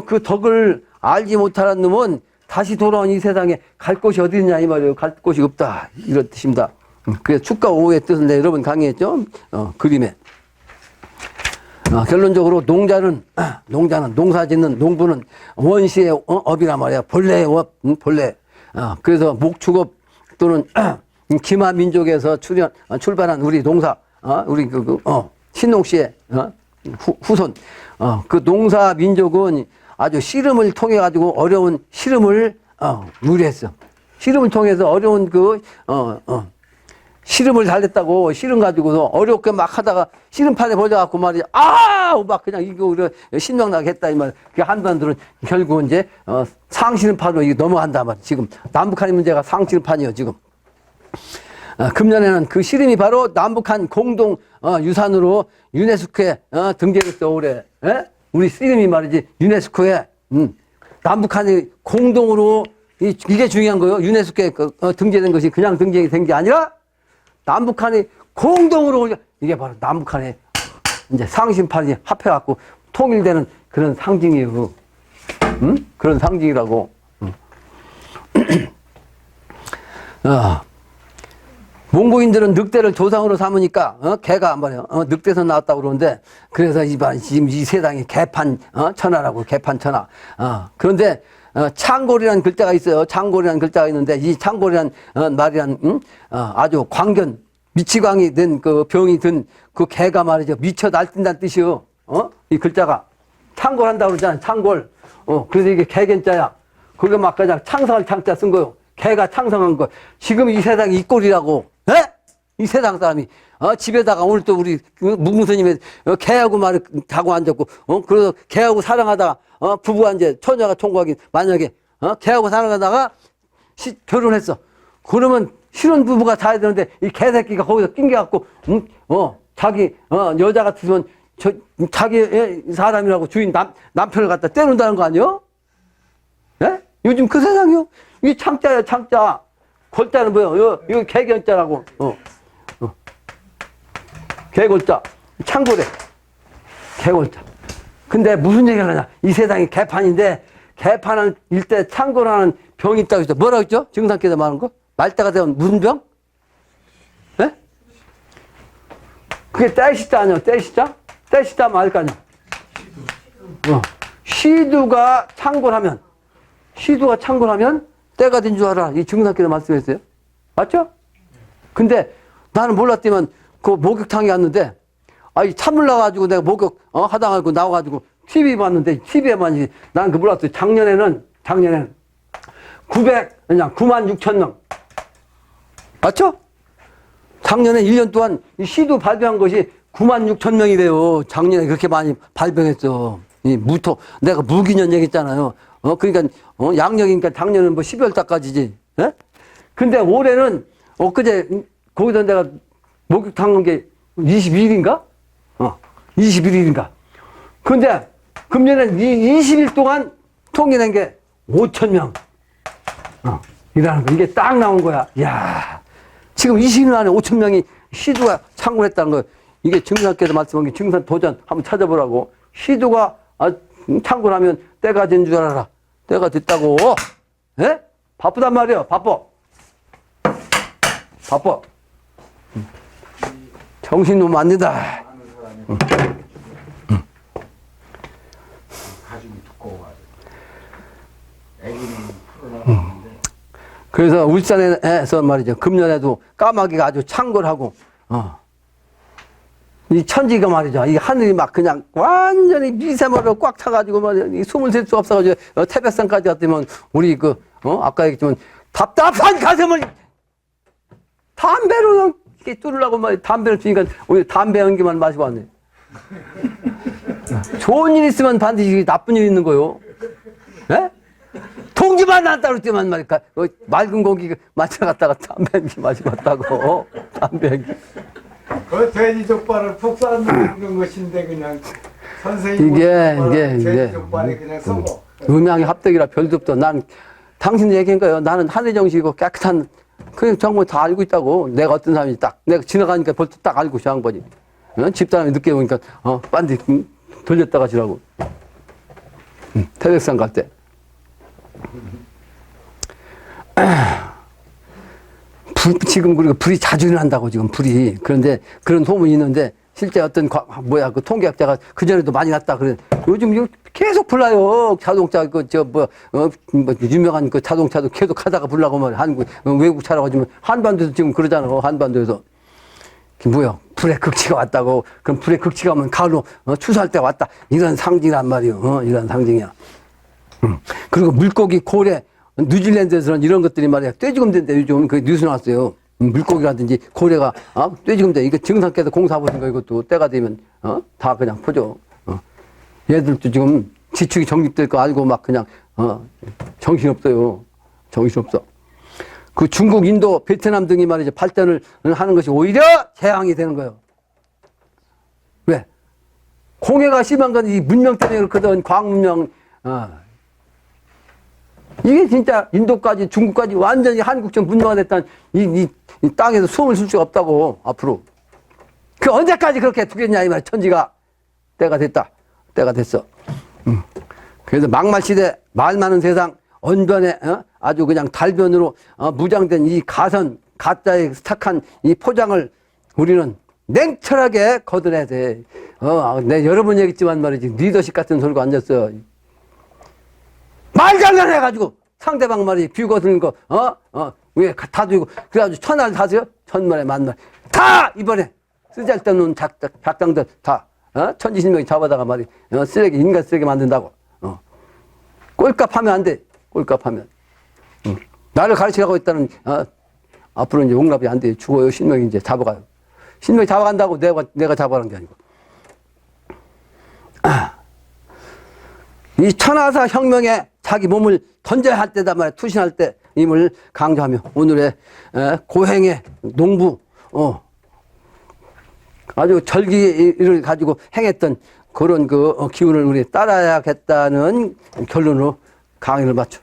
그 덕을 알지 못하는 놈은 다시 돌아온 이 세상에 갈 곳이 어디 있냐 이 말이에요. 갈 곳이 없다 이런 뜻입니다. 그래서 축과 오의 뜻을 내 여러분 강의했죠. 그림에. 결론적으로 농자는 농사짓는 농부는 원시의 업이란 말이야. 본래의 업, 본래. 그래서 목축업 또는 기마 민족에서 출발한 우리 농사, 우리 신농 씨의 후손. 그 농사 민족은 아주 씨름을 통해 가지고 어려운 씨름을 누렸어. 씨름을 통해서 어려운 씨름을 잘했다고 씨름 가지고서 어렵게 막 하다가 씨름판에 벌려갖고 말이야. 막 그냥 이거 신명나게 했다 이 말. 그 한반도는 결국 이제 상씨름판으로 이게 넘어간다 말. 지금 남북한의 문제가 상씨름판이요 지금. 금년에는 그 씨름이 바로 남북한 공동 유산으로 유네스코에 등재됐어 올해. 에? 우리 씨름이 말이지 유네스코에 남북한이 공동으로 이게 중요한 거예요. 유네스코에 등재된 것이 그냥 등재된 게 아니라 남북한이 공동으로 이게 바로 남북한의 이제 상심판이 합해갖고 통일되는 그런 상징이에요. 그런 상징이라고. 몽고인들은 늑대를 조상으로 삼으니까 개가 말이야 늑대에서 나왔다고 그러는데 그래서 지금 이 세상이 개판 천하라고 개판 천하. 그런데 창골이라는 글자가 있어요. 창골이라는 글자가 있는데 이 창골이라는 말이란 아주 광견 미치광이 된 그 병이 든 그 개가 말이죠 미쳐 날뛴다는 뜻이요. 이 글자가 창골한다고 그러잖아. 창골. 그래서 이게 개견자야. 그게 막 그냥 창성할 창자 쓴 거요. 개가 창성한 거. 지금 이 세상이 이 꼴이라고. 에? 이 세상 사람이 집에다가 오늘 또 우리 무궁스님의 개하고 말을 자고 앉았고 그래서 개하고 사랑하다가 부부가 이제 처녀가 총각이 만약에 개하고 사랑하다가 결혼했어. 그러면 신혼 부부가 자야 되는데 이 개새끼가 거기서 낑겨갖고 자기 여자 같으면 자기 사람이라고 주인 남편을 갖다 때린다는 거 아니요? 예? 요즘 그 세상이요? 이게 창자야 창자. 골자는 뭐요? 이거 개견자라고. 개골자. 창고래. 개골자. 근데 무슨 얘기를 하냐? 이 세상이 개판인데 개판은 일대 창고라는 병이 있다고 했죠. 뭐라고 했죠? 증상께서 말하는 거? 말대가 되면 무슨 병? 예? 그게 떼시자 아니야? 떼시자? 떼시자 말 거 아니야? 시두가 창고라면 때가 된 줄 알아. 이 증상께서 말씀했어요. 맞죠? 근데 나는 몰랐지만 그 목욕탕에 갔는데 이 찬물 나가지고 내가 목욕 하다가지고 나와가지고 TV 봤는데 TV에만 나는 그 몰랐어요. 작년에는 9만 6천 명. 맞죠? 작년에 1년 동안 이 시도 발병한 것이 9만 6천 명이래요. 작년에 그렇게 많이 발병했어. 이 무토 내가 무기년 얘기했잖아요. 그러니까 양력이니까 작년은 뭐 12월 달까지지. 예? 근데 올해는 엊그제 거기서 내가 목욕탕 온 게 22일인가? 21일인가? 근데 금년엔 20일 동안 통일한 게 5천 명. 이라는 거. 이게 딱 나온 거야. 이야. 지금 20일 안에 5천 명이 시도가 창궐했다는 거. 이게 증상께서 말씀한 게 증상 도전 한번 찾아보라고. 시도가 창궐하면 때가 된 줄 알아라. 때가 됐다고. 예? 바쁘단 말이야. 바빠. 정신 놓으면 안 된다. 가죽이 두꺼워가지고 애기는 풀어놨는데 그래서 울산에서 말이죠. 금년에도 까마귀가 아주 창궐하고 이 천지가 말이죠. 이 하늘이 막 그냥 완전히 미세먼지로 꽉 차가지고 말이야. 숨을 쉴 수 없어가지고 태백산까지 갔더면 우리 아까 얘기했지만 답답한 가슴을 담배로 이렇게 뚫으려고 말 담배를 피니까 오늘 담배 연기만 마시고 왔네. 좋은 일 있으면 반드시 나쁜 일 있는 거요. 예? 동지만 났다 그럴 때만 말이야. 맑은 공기 마셔갔다가 담배 연기 마시고 왔다고. 담배 연기. 그 돼지 족발을 푹 삶는 것인데 그냥 선생님 이게 돼지 족발이 그냥 썩어. 음양의 합덕이라 별도 없다. 난 당신 얘기한 거예요. 나는 하늘 정식이고 깨끗한 그 정보 다 알고 있다고. 내가 어떤 사람인지 딱 내가 지나가니까 벌써 딱 알고 시작한 거지. 집사람이 늦게 오니까 빤디 돌렸다가 지라고. 태백산 갈 때. 지금 그리고 불이 자주 일어난다고 지금 불이. 그런데 그런 소문이 있는데 실제 어떤 그 통계학자가 그 전에도 많이 났다 그래. 요즘 계속 불나요. 자동차 유명한 그 자동차도 계속 하다가 불나고 말 한국 외국 차라고 하지만 한반도에서 지금 그러잖아. 한반도에서 뭐야 불의 극치가 왔다고. 그럼 불의 극치가 오면 가을로 추수할 때 왔다. 이런 상징이란 말이요. 이런 상징이야. 그리고 물고기 고래. 뉴질랜드에서는 이런 것들이 말이야. 떼지금된데 요즘 그 뉴스 나왔어요. 물고기라든지 고래가 떼지금돼. 이거 증상께서 공사 보신 거 이것도 때가 되면 다 그냥 퍼져. 얘들도 지금 지축이 정립될 거 알고 막 그냥 정신없어요. 정신없어. 그 중국, 인도, 베트남 등이 말이죠. 발전을 하는 것이 오히려 재앙이 되는 거예요. 왜? 공해가 심한 건 이 문명 때문에 그렇거든. 과학문명. 이게 진짜 인도까지 중국까지 완전히 한국처럼 문명화 됐다는 이 땅에서 숨을 쉴 수가 없다고 앞으로. 그 언제까지 그렇게 두겠냐 이 말. 천지가 때가 됐다. 때가 됐어. 그래서 막말 시대 말 많은 세상 언변에 아주 그냥 달변으로 무장된 이 가짜의 착한 이 포장을 우리는 냉철하게 걷어내야 돼. 내 여러 번 얘기했지만 말이지 리더십 같은 소리가 앉았어요. 말장난 해가지고 상대방 말이 비거드는 거, 왜 다 주고, 그래가지고 천알 사세요? 천만에 만말. 다! 이번에 쓰잘데없는 작당들 다, 천지신명이 잡아다가 말이, 쓰레기, 인간 쓰레기 만든다고. 꼴값 하면 안 돼. 꼴값 하면. 나를 가르치라고 했다는, 앞으로 이제 용납이 안 돼. 죽어요. 신명이 이제 잡아가요. 신명이 잡아간다고 내가 잡아가는 게 아니고. 이 천하사 혁명의 자기 몸을 던져야 할 때다 말이야. 투신할 때 임을 강조하며 오늘의 고행의 농부 아주 절기를 가지고 행했던 그런 그 기운을 우리 따라야겠다는 결론으로 강의를 마쳐.